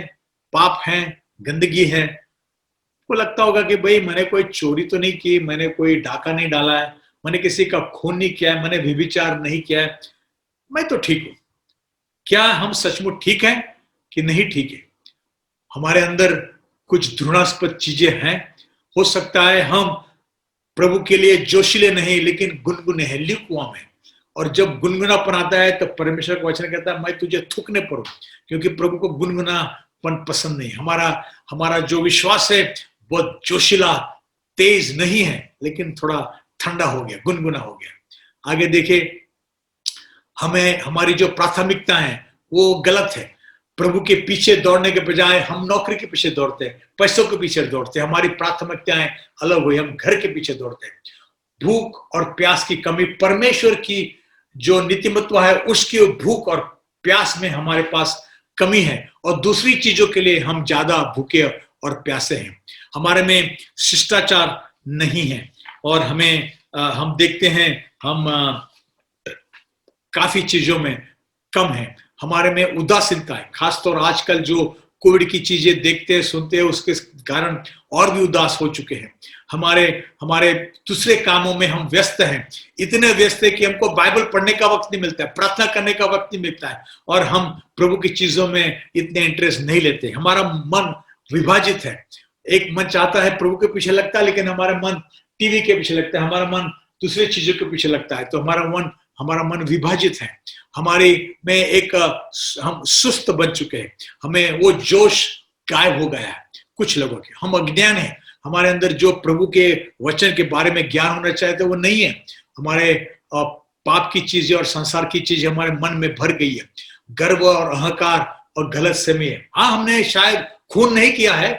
पाप है, गंदगी है? को लगता होगा कि भाई मैंने कोई चोरी तो नहीं की, मैंने कोई डाका नहीं डाला है, मैंने किसी का खून नहीं किया है, मैंने व्यभिचार नहीं किया है, मैं तो ठीक हूं। क्या हम सचमुच ठीक हैं कि नहीं ठीक है? हमारे अंदर कुछ घृणास्पद चीजें हैं। हो सकता है हम प्रभु के लिए जोशीले नहीं लेकिन गुनगुने हैं, ल्यूकवार्म है। और जब गुनगुनापन आता है तो परमेश्वर का वचन कहता है मैं तुझे थूकने पर हूं, क्योंकि प्रभु को गुनगुनापन पसंद नहीं। हमारा जो विश्वास है बहुत जोशीला, तेज नहीं है, लेकिन थोड़ा ठंडा हो गया, गुनगुना हो गया। आगे देखिए, हमारी जो प्राथमिकता है वो गलत है। प्रभु के पीछे दौड़ने के बजाय हम नौकरी के पीछे दौड़ते हैं, पैसों के पीछे दौड़ते हैं, हमारी प्राथमिकताएं अलग हुई, हम घर के पीछे दौड़ते हैं। भूख और प्यास की कमी, परमेश्वर की जो नीतिमत्व है उसकी भूख और प्यास में हमारे पास कमी है, और दूसरी चीजों के लिए हम ज्यादा भूखे और प्यासे हैं। हमारे में शिष्टाचार नहीं है और हम देखते हैं हम काफी चीजों में कम है। हमारे में उदासीनता है, खासतौर आजकल जो कोविड की चीजें देखते हैं सुनते हैं उसके कारण और भी उदास हो चुके हैं। हमारे दूसरे कामों में हम व्यस्त हैं, इतने व्यस्त है कि हमको बाइबल पढ़ने का वक्त नहीं मिलता है, प्रार्थना करने का वक्त नहीं मिलता है, और हम प्रभु की चीजों में इतने इंटरेस्ट नहीं लेते। हमारा मन विभाजित है, एक मन चाहता है प्रभु के पीछे लगता है, लेकिन हमारा मन टीवी के पीछे लगता है, हमारा मन दूसरी चीजों के पीछे लगता है। तो हमारा मन विभाजित है, हम सुस्त बन चुके हैं, हमें वो जोश गायब हो गया है कुछ लोगों के। हम अज्ञान है, हमारे अंदर जो प्रभु के वचन के बारे में ज्ञान होना चाहिए था वो नहीं है। हमारे पाप की चीजें और संसार की चीजें हमारे मन में भर गई है, गर्व और अहंकार और गलत समय है। हाँ, हमने शायद खून नहीं किया है,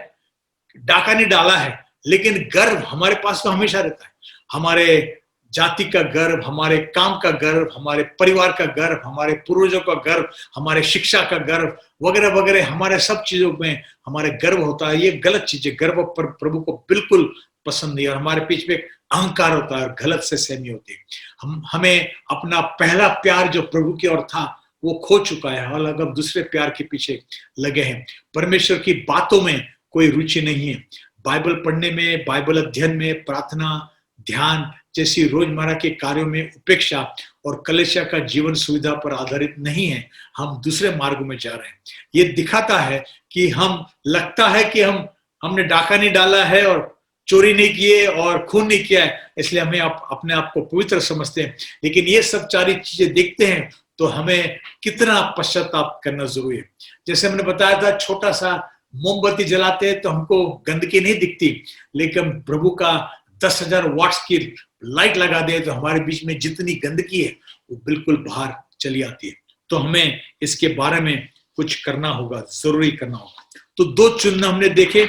डाका नहीं डाला है, लेकिन गर्व हमारे पास तो हमेशा रहता है। हमारे जाति का गर्व, हमारे काम का गर्व, हमारे परिवार का गर्व, हमारे पूर्वजों का गर्व, हमारे शिक्षा का गर्व वगैरह वगैरह, हमारे सब चीजों में हमारे गर्व होता है। ये गलत चीज है, गर्व पर प्रभु को बिल्कुल पसंद नहीं है, और हमारे पीछे में अहंकार होता है और गलत से सहमी होती है। हमें अपना पहला प्यार जो प्रभु की ओर था वो खो चुका है, और अब दूसरे प्यार के पीछे लगे हैं। परमेश्वर की बातों में कोई रुचि नहीं है, बाइबल पढ़ने में, बाइबल अध्ययन में, प्रार्थना, ध्यान जैसी रोजमर्रा के कार्यों में उपेक्षा और कलीसिया का जीवन सुविधा पर आधारित नहीं है। हम दूसरे मार्गों में जा रहे हैं। ये दिखाता है कि हम लगता है कि हमने डाका नहीं डाला है और चोरी नहीं किए और खून नहीं किया है, इसलिए हमें अपने आप को पवित्र समझते हैं। लेकिन ये सब सारी चीजें देखते हैं तो हमें कितना पश्चाताप करना जरूरी है। जैसे हमने बताया था, छोटा सा मोमबत्ती जलाते हैं तो हमको गंदगी नहीं दिखती, लेकिन प्रभु का 10,000 वाट्स की लाइट लगा दे तो हमारे बीच में जितनी गंदगी है वो बिल्कुल बाहर चली आती है। तो हमें इसके बारे में कुछ करना होगा, जरूरी करना होगा। तो 2 चिन्ह हमने देखे।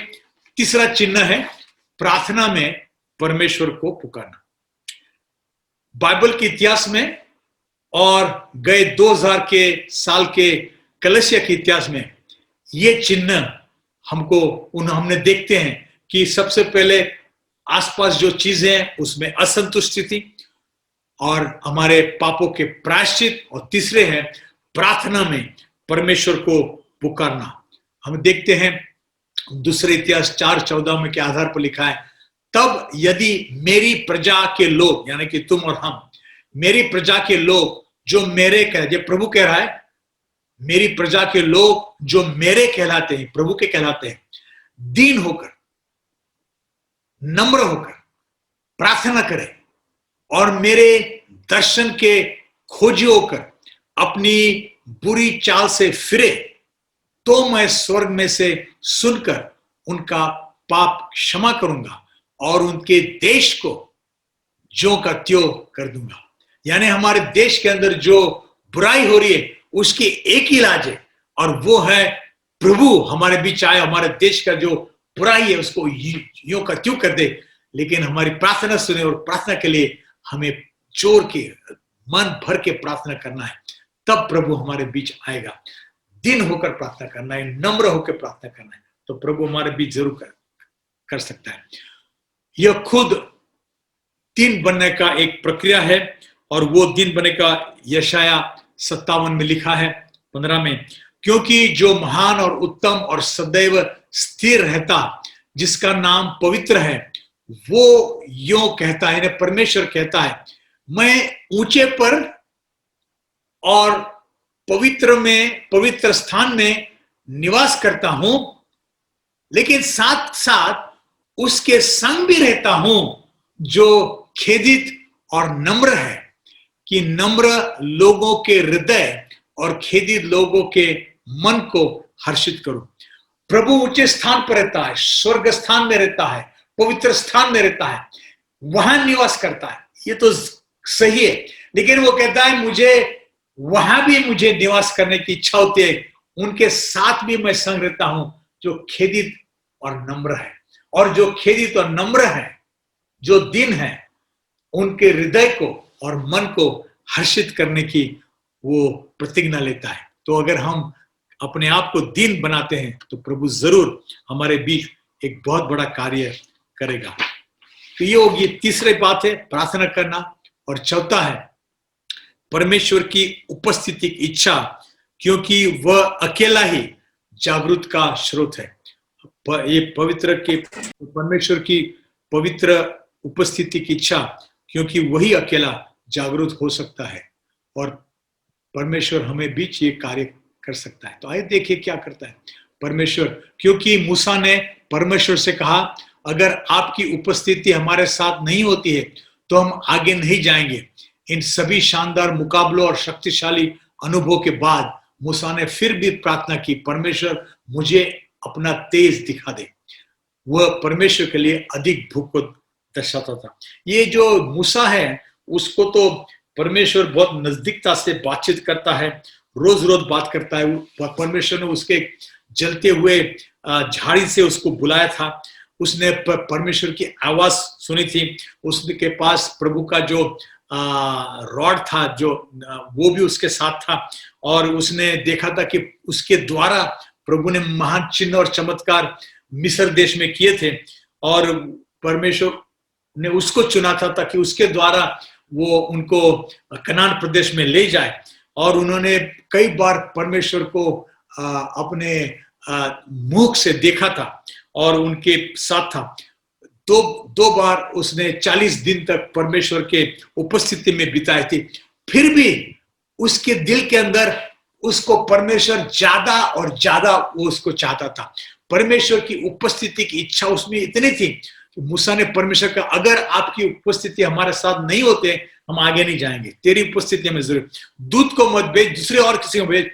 तीसरा चिन्ह है प्रार्थना में परमेश्वर को पुकारना। बाइबल के इतिहास में और गए 2000 के साल के कलीसिया के इतिहास में ये चिन्ह हमने देखते हैं कि सबसे पहले आसपास जो चीजें हैं उसमें असंतुष्टि थी और हमारे पापों के प्रायश्चित, और तीसरे हैं प्रार्थना में परमेश्वर को पुकारना। हम देखते हैं दूसरे इतिहास 4:14 में के आधार पर लिखा है, तब यदि मेरी प्रजा के लोग, यानी कि तुम और हम, मेरी प्रजा के लोग जो मेरे कहते, प्रभु कह रहा है, मेरी प्रजा के लोग जो मेरे कहलाते हैं, प्रभु के कहलाते हैं, दीन होकर, नम्र होकर प्रार्थना करें और मेरे दर्शन के खोजी होकर अपनी बुरी चाल से फिरे, तो मैं स्वर्ग में से सुनकर उनका पाप क्षमा करूंगा और उनके देश को ज्यों का त्यों कर दूंगा। यानी हमारे देश के अंदर जो बुराई हो रही है उसकी एक ही इलाज है, और वो है प्रभु हमारे बीच आए, हमारे देश का जो बुराई है उसको यूं का त्यों कर दे। लेकिन हमारी प्रार्थना सुने, और प्रार्थना के लिए हमें जोर के, मन भर के प्रार्थना करना है, तब प्रभु हमारे बीच आएगा। दिन होकर प्रार्थना करना है, नम्र होकर प्रार्थना करना है, तो प्रभु हमारे बीच जरूर कर सकता है। यह खुद दिन बनने का एक प्रक्रिया है, और वो दिन बनने का यशाया 57 में लिखा है 15 में, क्योंकि जो महान और उत्तम और सदैव स्थिर रहता, जिसका नाम पवित्र है, वो यों कहता है, परमेश्वर कहता है, मैं ऊंचे पर और पवित्र स्थान में निवास करता हूं, लेकिन साथ साथ उसके संग भी रहता हूं जो खेदित और नम्र है, कि नम्र लोगों के हृदय और खेदित लोगों के मन को हर्षित करूं। प्रभु ऊंचे स्थान पर रहता है, स्वर्ग स्थान में रहता है, पवित्र स्थान में रहता है, वहां निवास करता है, ये तो सही है। लेकिन वो कहता है वहां भी मुझे निवास करने की इच्छा होती है, उनके साथ भी मैं संग रहता हूं जो खेदित और नम्र है। और जो खेदित और नम्र है, जो दीन है, उनके हृदय को और मन को हर्षित करने की वो प्रतिज्ञा लेता है। तो अगर हम अपने आप को दीन बनाते हैं तो प्रभु जरूर हमारे बीच एक बहुत बड़ा कार्य करेगा। तो ये होगी तीसरी बात है, प्रार्थना करना। और चौथा है परमेश्वर की उपस्थिति की इच्छा, क्योंकि वह अकेला ही जागृत का स्रोत है। ये परमेश्वर की पवित्र उपस्थिति की इच्छा, क्योंकि वही अकेला जागृत हो सकता है, और परमेश्वर हमें बीच ये कार्य कर सकता है। तो आइए देखिए क्या करता है परमेश्वर। क्योंकि मूसा ने परमेश्वर से कहा, अगर आपकी उपस्थिति हमारे साथ नहीं होती है तो हम आगे नहीं जाएंगे। इन सभी शानदार मुकाबलों और शक्तिशाली अनुभव के बाद मूसा ने फिर भी प्रार्थना की, परमेश्वर मुझे अपना तेज दिखा दे। वह परमेश्वर के लिए अधिक भूख को दर्शाता था। ये जो मूसा है उसको तो परमेश्वर बहुत नजदीकता से बातचीत करता है, रोज रोज बात करता है। परमेश्वर ने उसके जलते हुए झाड़ी से उसको बुलाया था, उसने परमेश्वर की आवाज सुनी थी, उसके पास प्रभु का जो रॉड था, जो वो भी उसके साथ था, और उसने देखा था कि उसके द्वारा प्रभु ने महान चिन्ह और चमत्कार मिस्र देश में किए थे, और परमेश्वर ने उसको चुना था ताकि उसके द्वारा वो उनको कनान प्रदेश में ले जाए। और उन्होंने कई बार परमेश्वर को अपने मुख से देखा था और उनके साथ था। दो बार उसने 40 दिन तक परमेश्वर के उपस्थिति में बिताई थी। फिर भी उसके दिल के अंदर उसको परमेश्वर ज्यादा और ज्यादा वो उसको चाहता था। परमेश्वर की उपस्थिति की इच्छा उसमें इतनी थी कि मूसा ने परमेश्वर का, अगर आपकी उपस्थिति हमारे साथ नहीं होते हम आगे नहीं जाएंगे, तेरी उपस्थिति हमें जरूर, दूत को मत भेज, दूसरे और किसी को भेज,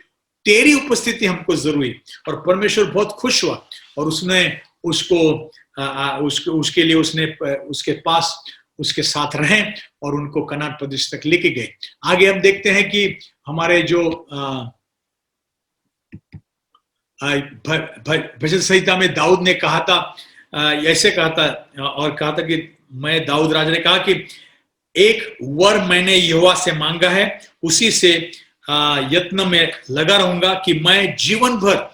तेरी उपस्थिति हमको जरूरी। और परमेश्वर बहुत खुश हुआ और उसने उसके लिए उसने उसके पास उसके साथ रहे और उनको कनान प्रदेश तक लेके गए। आगे हम देखते हैं कि हमारे जो भजन संहिता में दाऊद ने कहा था, ऐसे कहा था और कहा था कि मैं, दाऊद राजा ने कहा कि एक वर मैंने यहोवा से मांगा है, उसी से यत्न में लगा रहूंगा कि मैं जीवन भर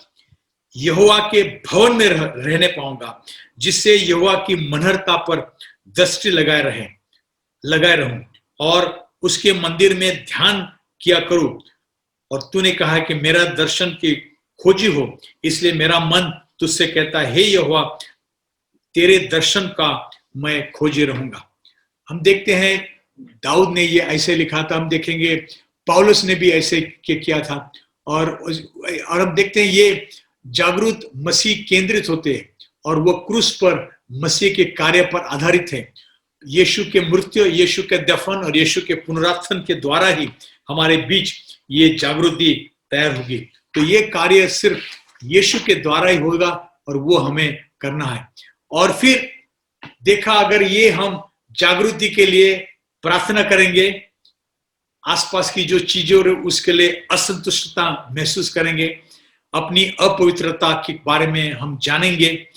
यहोवा के भवन में रहने पाऊंगा, जिससे यहोवा की मनहरता पर दृष्टि लगाए रहूं और उसके मंदिर में ध्यान किया करूं। और तूने कहा कि मेरा दर्शन की खोजी हो, इसलिए मेरा मन तुझसे कहता है, हे यहोवा, तेरे दर्शन का मैं खोजी रहूंगा। हम देखते हैं दाऊद ने ये ऐसे लिखा था, हम देखेंगे पौलुस ने भी ऐसे किया था। और हम देखते हैं ये जागरूक मसीह केंद्रित होते हैं और वो क्रूस पर मसीह के कार्य पर आधारित है। यीशु के मृत्यु, यीशु के दफन और यीशु के पुनरुत्थान के द्वारा ही हमारे बीच ये जागृति तैयार होगी। तो ये कार्य सिर्फ यीशु के द्वारा ही होगा और वो हमें करना है। और फिर देखा, अगर ये हम जागृति के लिए प्रार्थना करेंगे, आसपास की जो चीजें और उसके लिए असंतुष्टता महसूस करेंगे, अपनी अपवित्रता के बारे में हम जानेंगे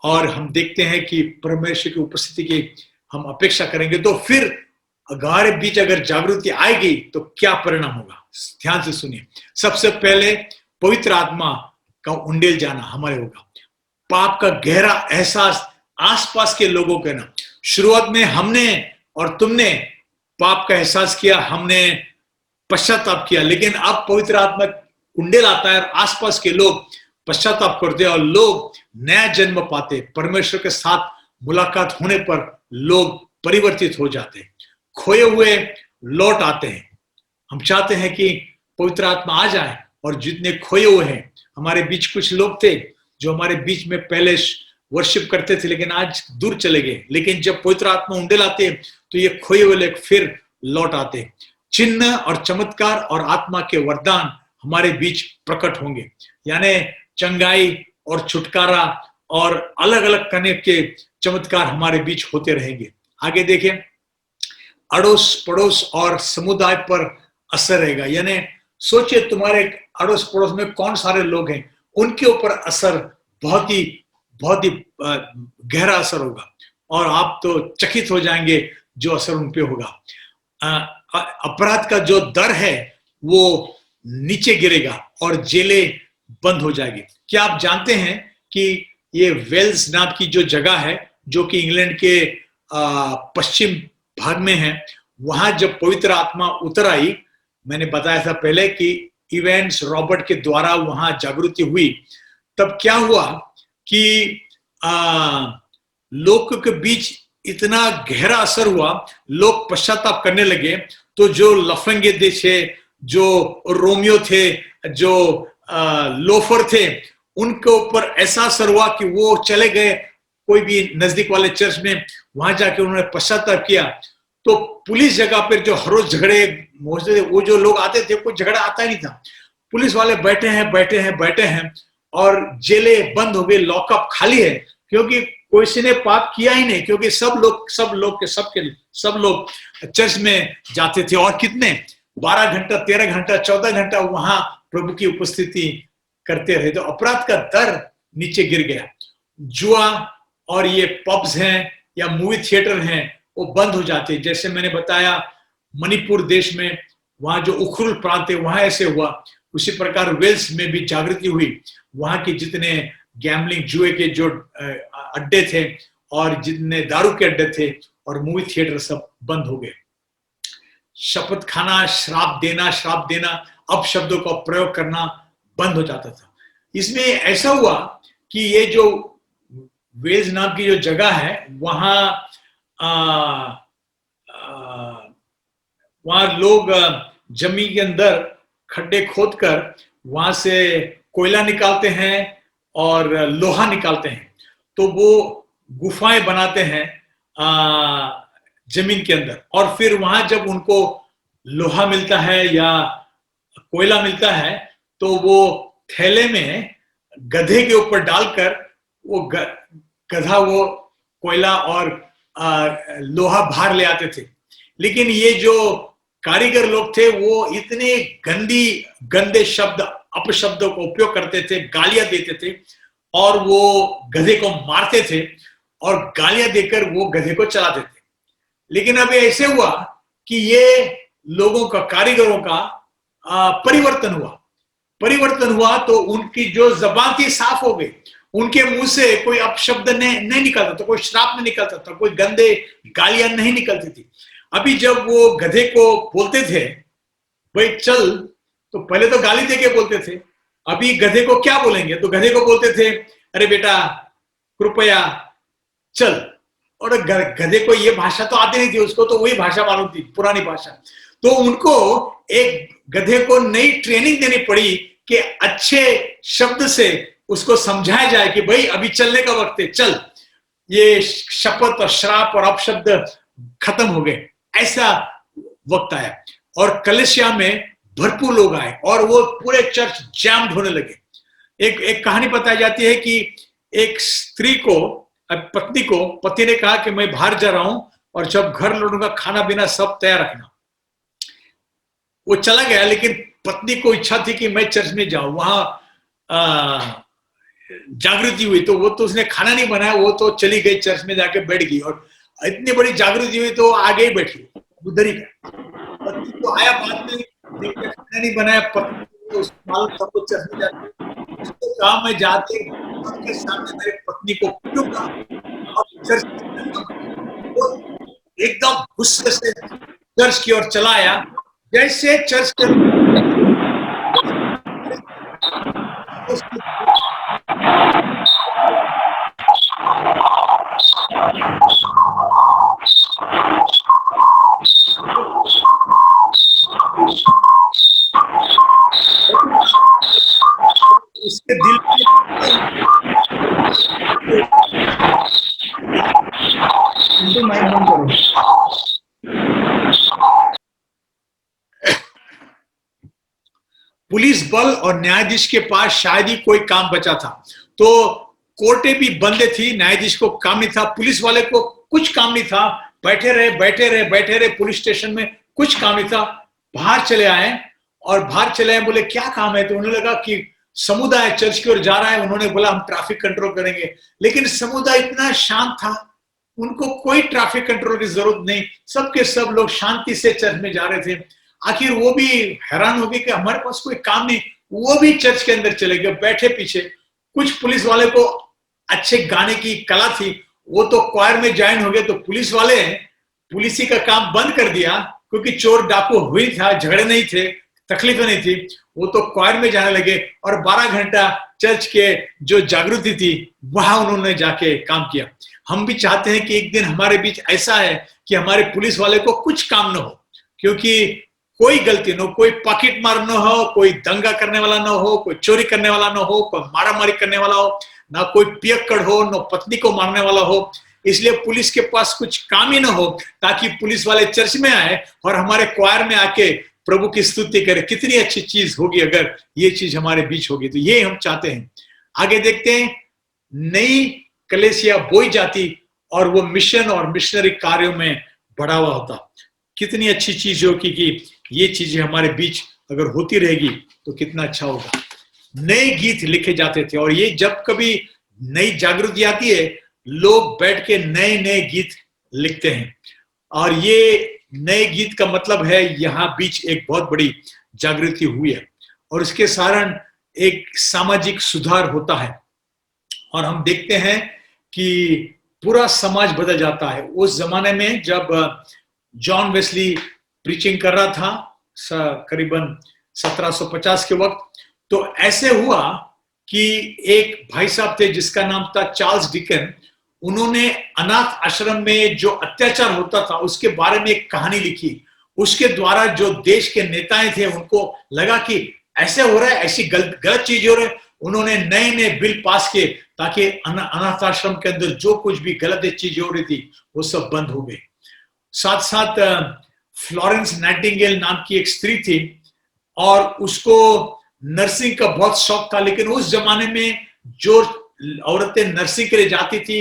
और हम देखते हैं कि परमेश्वर की उपस्थिति की हम अपेक्षा करेंगे, तो फिर हमारे बीच अगर जागृति आएगी तो क्या परिणाम होगा, ध्यान से सुनिए। सबसे पहले पवित्र आत्मा का उंडेल जाना हमारे होगा, पाप का गहरा एहसास आसपास के लोगों के ना। शुरुआत में हमने और तुमने पाप का एहसास किया, हमने पश्चाताप किया, लेकिन अब पवित्र आत्मा उंडेल आता है और आसपास के लोग पश्चाताप करते और लोग नया जन्म पाते। परमेश्वर के साथ मुलाकात होने पर लोग परिवर्तित हो जाते हैं, खोए हुए लौट आते हैं। हम चाहते हैं कि पवित्र आत्मा आ जाए और जितने खोए हुए हैं, हमारे बीच कुछ लोग थे जो हमारे बीच में पहले वर्शिप करते थे लेकिन आज दूर चले गए, लेकिन जब पवित्र आत्मा उंडेल आते हैं तो ये खोए हुए लोग फिर लौट आते हैं। चिन्ह और चमत्कार और आत्मा के वरदान हमारे बीच प्रकट होंगे, यानी चंगाई और छुटकारा और अलग अलग करने के चमत्कार हमारे बीच होते रहेंगे। आगे देखें, अड़ोस पड़ोस और समुदाय पर असर रहेगा, यानी सोचिए तुम्हारे अड़ोस पड़ोस में कौन सारे लोग हैं, उनके ऊपर असर बहुत ही गहरा असर होगा और आप तो चकित हो जाएंगे जो असर उन पे होगा। अपराध का जो दर है वो नीचे गिरेगा और जेलें बंद हो जाएगी। क्या आप जानते हैं कि ये वेल्स नाम की जो जगह है, जो कि इंग्लैंड के पश्चिम भाग में है, वहां जब पवित्र आत्मा उतर आई, मैंने बताया था पहले कि इवेंट्स रॉबर्ट के द्वारा वहां जागृति हुई, तब क्या हुआ कि लोगों के बीच इतना गहरा असर हुआ, लोग पश्चाताप करने लगे। तो जो लफंगे थे, जो रोमियो थे, जो लोफर थे, उनके ऊपर ऐसा असर हुआ कि वो चले गए कोई भी नजदीक वाले चर्च में, वहां जाके उन्होंने पश्चाताप किया। तो पुलिस जगह पर जो हर रोज झगड़े मौजूद, वो जो लोग आते थे, कोई झगड़ा आता ही नहीं था। पुलिस वाले बैठे हैं और जेलें बंद हो गई, लॉकअप खाली है, क्योंकि कोई ने पाप किया ही नहीं, क्योंकि सब लोग चर्च में जाते थे और कितने 12 घंटा 13 घंटा 14 घंटा वहां प्रभु की उपस्थिति करते रहे। तो अपराध का दर नीचे गिर गया। जुआ और ये पब्स हैं या मूवी थिएटर हैं, वो बंद हो जाते। जैसे मैंने बताया मणिपुर देश में, वहां जो उखरुल प्रांत है वहां ऐसे हुआ, उसी प्रकार वेल्स में भी जागृति हुई। वहां के जितने गैम्बलिंग जुए के जो अड्डे थे और जितने दारू के अड्डे थे और मूवी थिएटर सब बंद हो गए। शपथ खाना, श्राप देना, अपशब्दों का प्रयोग करना बंद हो जाता था। इसमें ऐसा हुआ कि ये जो वेल्स नाम की जो जगह है, वहां वहां लोग जमीन के अंदर खड्डे खोदकर वहां से कोयला निकालते हैं और लोहा निकालते हैं। तो वो गुफाएं बनाते हैं जमीन के अंदर, और फिर वहां जब उनको लोहा मिलता है या कोयला मिलता है तो वो थैले में गधे के ऊपर डालकर वो गधा वो कोयला और लोहा बाहर ले आते थे। लेकिन ये जो कारीगर लोग थे वो इतने गंदे शब्द अपशब्दों का उपयोग करते थे, गालियां देते थे और वो गधे को मारते थे और गालियां देकर वो गधे को चलाते थे। लेकिन अब ऐसे हुआ कि ये लोगों का, कारीगरों का परिवर्तन हुआ तो उनकी जो जबान थी साफ हो गई। उनके मुंह से कोई अपशब्द नहीं निकलता था, कोई श्राप नहीं निकलता था, कोई गंदे गालियां नहीं निकलती थी। अभी जब वो गधे को बोलते थे भाई चल, तो पहले तो गाली देके बोलते थे, अभी गधे को क्या बोलेंगे? तो गधे को बोलते थे अरे बेटा कृपया चल। और गधे को ये भाषा तो आती नहीं थी, उसको तो वही भाषा मालूम थी, पुरानी भाषा। तो उनको एक गधे को नई ट्रेनिंग देनी पड़ी कि अच्छे शब्द से उसको समझाया जाए कि भाई अभी चलने का वक्त है, चल। ये शपथ और श्राप और अपशब्द खत्म हो गए, ऐसा वक्त आया। और कलीसिया में भरपूर लोग आए और वो पूरे चर्च जैम्ड होने लगे। एक कहानी बताई जाती है कि एक स्त्री को, पत्नी को, पति ने कहा कि मैं बाहर जा रहा हूं और जब घर लौटूंगा खाना पीना सब तैयार रखना। वो चला गया, लेकिन पत्नी को इच्छा थी कि मैं चर्च में जाऊं, वहां जागृति हुई। तो वो तो उसने खाना नहीं बनाया, वो तो चली गई चर्च में जाके बैठ गई और इतनी बड़ी जागृति हुई तो आगे ही बैठी उधर ही गया। पत्नी तो आया बाद में, खाना नहीं बनाया, पत्नी तो सब कुछ चर्च में जाके उसको कहा मैं जाके सबके सामने मेरे पत्नी को पीटूंगा और चर्च वो एकदम गुस्से से चर्च की ओर चला आया। जैसे चर्च के उसके दिल पुलिस बल और न्यायाधीश के पास शायद ही कोई काम बचा था। तो कोर्टें भी बंद थी, न्यायाधीश को काम नहीं था, पुलिस वाले को कुछ काम नहीं था, बैठे रहे पुलिस स्टेशन में, कुछ काम नहीं था। बाहर चले आए और बाहर चले आए, बोले क्या काम है? तो उन्हें लगा कि समुदाय चर्च की ओर जा रहा है, उन्होंने बोला हम ट्रैफिक कंट्रोल करेंगे। लेकिन समुदाय इतना शांत था, उनको कोई ट्रैफिक कंट्रोल की जरूरत नहीं, सबके सब लोग शांति से चर्च में जा रहे थे। आखिर वो भी हैरान हो गए कि हमारे पास कोई काम नहीं, वो भी चर्च के अंदर चले गए, बैठे पीछे। कुछ पुलिस वाले को अच्छे गाने की कला थी, वो तो क्वायर में ज्वाइन हो गए। तो पुलिस वाले पुलिसी का काम बंद कर दिया, क्योंकि चोर डाकू हुई था, झगड़े नहीं थे, तकलीफें नहीं थी, वो तो क्वायर में जाने लगे और 12 घंटा चर्च के जो जागृति थी वहां उन्होंने जाके काम किया। हम भी चाहते हैं कि एक दिन हमारे बीच ऐसा है कि हमारे पुलिस वाले को कुछ काम न हो, क्योंकि कोई गलती न हो, कोई पॉकेट मार न हो, कोई दंगा करने वाला न हो, कोई चोरी करने वाला न हो, कोई मारामारी करने वाला हो, ना कोई पियक्कड़ हो, न पत्नी को मारने वाला हो। इसलिए पुलिस के पास कुछ काम ही न हो, ताकि पुलिस वाले चर्च में आए और हमारे क्वायर में आके प्रभु की स्तुति करे। कितनी अच्छी चीज होगी अगर ये चीज हमारे बीच होगी। तो ये हम चाहते हैं। आगे देखते हैं, नई कलीसिया बोई जाती और वो मिशन और मिशनरी कार्यों में बढ़ावा होता। कितनी अच्छी चीज होगी कि ये चीजें हमारे बीच अगर होती रहेगी तो कितना अच्छा होगा। नए गीत लिखे जाते थे, और ये जब कभी नई जागृति आती है, लोग बैठ के नए नए गीत लिखते हैं। और ये नए गीत का मतलब है यहाँ बीच एक बहुत बड़ी जागृति हुई है, और इसके कारण एक सामाजिक सुधार होता है। और हम देखते हैं कि पूरा समाज बदल जाता है। उस जमाने में जब जॉन वेस्ली प्रीचिंग कर रहा था, करीबन 1750 के वक्त, तो ऐसे हुआ कि एक भाई साहब थे जिसका नाम था चार्ल्स डिकन। उन्होंने अनाथ आश्रम में जो अत्याचार होता था उसके बारे में एक कहानी लिखी। उसके द्वारा जो देश के नेताएं थे उनको लगा कि ऐसे हो रहा है, ऐसी गलत चीज हो रही है। उन्होंने नए नए बिल पास किए ताकि अनाथ आश्रम के अंदर जो कुछ भी गलत चीजें हो रही थी वो सब बंद हो गई। साथ साथ फ्लोरेंस नाइटिंगेल नाम की एक स्त्री थी और उसको नर्सिंग का बहुत शौक था, लेकिन उस जमाने में जो औरतें नर्सिंग के लिए जाती थी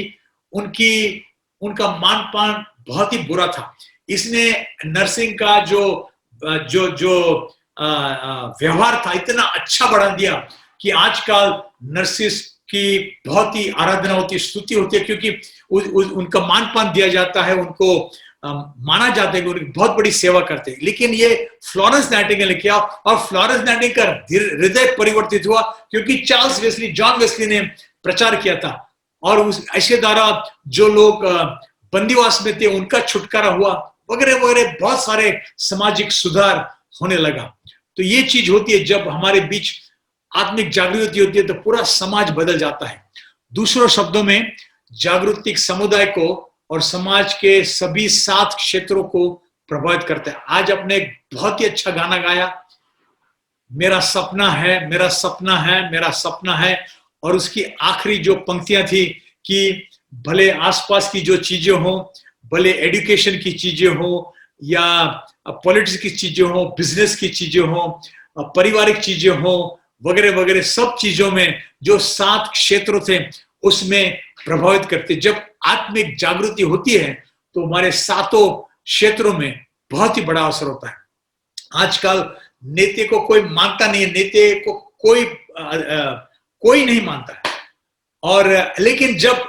उनका मान पान बहुत ही बुरा था। इसने नर्सिंग का जो जो जो व्यवहार था इतना अच्छा बढ़ा दिया कि आजकल नर्सिस की बहुत ही आराधना होती है, स्तुति होती है, क्योंकि उनका मान पान दिया जाता है, उनको माना जाता है कि उनकी बहुत बड़ी सेवा करते हैं। लेकिन ये फ्लोरेंस नाइटिंगेल ने किया और फ्लोरेंस नाइटिंगेल का हृदय परिवर्तित हुआ क्योंकि चार्ल्स वेस्ली, जॉन वेस्ली ने प्रचार किया था और उस ऐसे द्वारा जो लोग बंदीवास में थे उनका छुटकारा हुआ वगैरह वगैरह, बहुत सारे सामाजिक सुधार होने लगा। तो ये चीज होती है, जब हमारे बीच आत्मिक जागृति होती है तो पूरा समाज बदल जाता है। दूसरों शब्दों में जागृतिक समुदाय को और समाज के सभी 7 क्षेत्रों को प्रभावित करता है। आज आपने एक बहुत ही अच्छा गाना गाया, मेरा सपना है, मेरा सपना है, मेरा सपना है, और उसकी आखिरी जो पंक्तियां थी कि भले आसपास की जो चीजें हो, भले एजुकेशन की चीजें हो या पॉलिटिक्स की चीजें हो, बिजनेस की चीजें हो, पारिवारिक चीजें हो वगैरह वगैरह, सब चीजों में जो 7 क्षेत्र थे उसमें प्रभावित करते। जब आत्मिक जागृति होती है तो हमारे 7 क्षेत्रों में बहुत ही बड़ा असर होता है। आजकल नेता को कोई मानता नहीं है, नेता को कोई नहीं मानता है, और लेकिन जब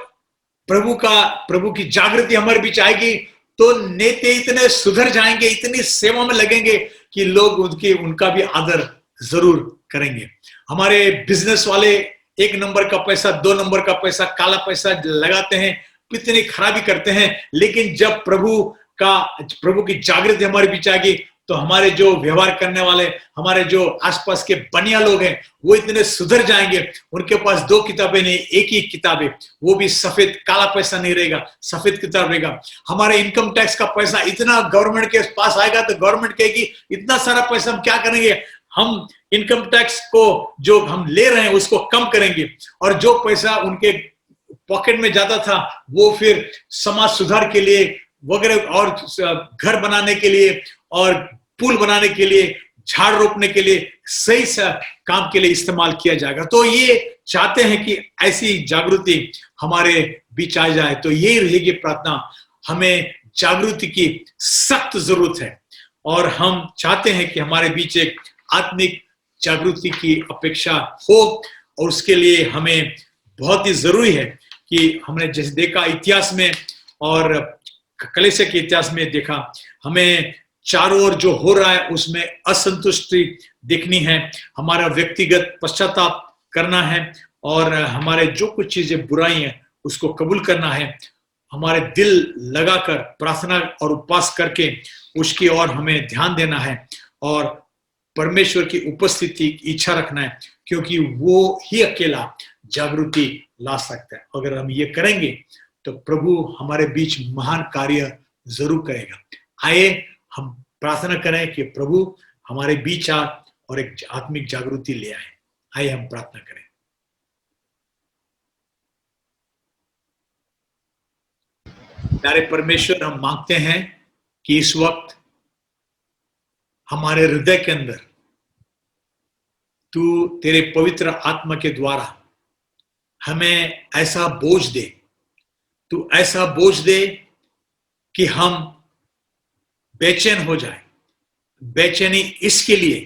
प्रभु की जागृति हमारे बीच आएगी तो नेता इतने सुधर जाएंगे, इतनी सेवा में लगेंगे कि लोग उनका भी आदर जरूर करेंगे। हमारे बिजनेस वाले 1 नंबर का पैसा, 2 नंबर का पैसा, काला पैसा लगाते हैं, कितनी खराबी करते हैं, लेकिन जब प्रभु की जागृति हमारे बीच आएगी तो हमारे जो व्यवहार करने वाले, हमारे जो आसपास के बनिया लोग हैं वो इतने सुधर जाएंगे। उनके पास 2 किताबें नहीं, एक ही किताब है, वो भी सफेद, काला पैसा नहीं रहेगा, सफेद किताब रहेगा। हमारे इनकम टैक्स का पैसा इतना गवर्नमेंट के पास आएगा तो गवर्नमेंट कहेगी इतना सारा पैसा हम क्या करेंगे, हम इनकम टैक्स को जो हम ले रहे हैं उसको कम करेंगे, और जो पैसा उनके पॉकेट में जाता था वो फिर समाज सुधार के लिए वगैरह, और घर बनाने के लिए और पुल बनाने के लिए, झाड़ रोपने के लिए, सही काम के लिए इस्तेमाल किया जाएगा। तो ये चाहते हैं कि ऐसी जागृति हमारे बीच आ जाए। तो यही रहेगी प्रार्थना, हमें जागृति की सख्त जरूरत है और हम चाहते हैं कि हमारे बीच एक आत्मिक जागृति की अपेक्षा हो, और उसके लिए हमें बहुत ही जरूरी है कि हमने जैसे देखा इतिहास में और कलीसिया के इतिहास में देखा, हमें चारों ओर जो हो रहा है उसमें असंतुष्टि देखनी है, हमारा व्यक्तिगत पश्चाताप करना है और हमारे जो कुछ चीजें बुराई हैं उसको कबूल करना है, हमारे दिल लगाकर प्रार्थना और उपवास करके उसकी ओर हमें ध्यान देना है और परमेश्वर की उपस्थिति की इच्छा रखना है, क्योंकि वो ही अकेला जागृति ला सकता है। अगर हम ये करेंगे तो प्रभु हमारे बीच महान कार्य जरूर करेगा। आइए हम प्रार्थना करें कि प्रभु हमारे बीच आ और एक आत्मिक जागृति ले आए। आइए हम प्रार्थना करें। प्यारे परमेश्वर, हम मांगते हैं कि इस वक्त हमारे हृदय के अंदर तू तेरे पवित्र आत्मा के द्वारा हमें ऐसा बोझ दे, तू ऐसा बोझ दे कि हम बेचैन हो जाए। बेचैनी इसके लिए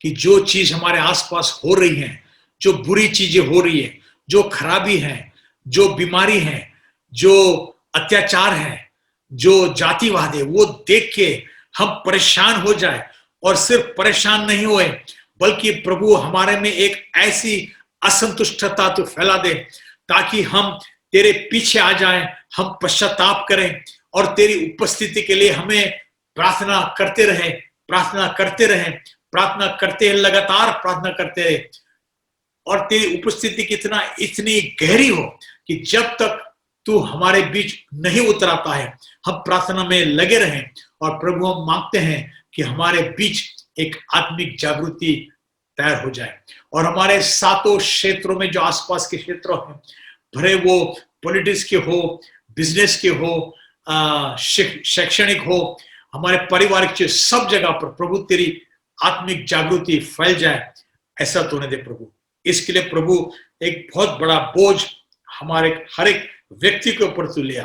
कि जो चीज हमारे आसपास हो रही है, जो बुरी चीजें हो रही है, जो खराबी है, जो बीमारी है, जो अत्याचार है, जो जातिवाद है, वो देख के हम परेशान हो जाए, और सिर्फ परेशान नहीं हुए बल्कि प्रभु हमारे में एक ऐसी असंतुष्टता तो फैला दे ताकि हम तेरे पीछे आ जाएं, हम पश्चाताप करें और तेरी उपस्थिति के लिए हमें प्रार्थना करते रहे, प्रार्थना करते रहे, प्रार्थना करते हैं, लगातार प्रार्थना करते रहे, और तेरी उपस्थिति कितना इतनी गहरी हो कि जब तक तू हमारे बीच नहीं उतर आता है हम प्रार्थना में लगे रहें और प्रभु हम मांगते हैं कि हमारे बीच एक आत्मिक जागृति तैयार हो जाए और हमारे सातों क्षेत्रों में जो आसपास के क्षेत्र हैं, भले वो पॉलिटिक्स के हो, बिजनेस के हो, शैक्षणिक हो, हमारे पारिवारिक के सब जगह पर प्रभु तेरी आत्मिक जागृति फैल जाए, ऐसा तूने दे प्रभु। इसके लिए प्रभु एक बहुत बड़ा बोझ हमारे हर एक व्यक्ति के ऊपर तू लिया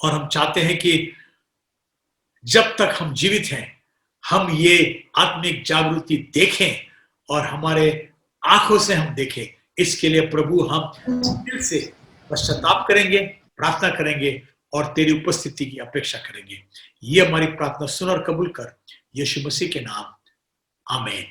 और हम चाहते हैं कि जब तक हम जीवित हैं हम ये आत्मिक जागृति देखें और हमारे आंखों से हम देखें। इसके लिए प्रभु हम दिल से पश्चाताप करेंगे, प्रार्थना करेंगे और तेरी उपस्थिति की अपेक्षा करेंगे। ये हमारी प्रार्थना सुन और कबूल कर, यीशु मसीह के नाम, आमीन।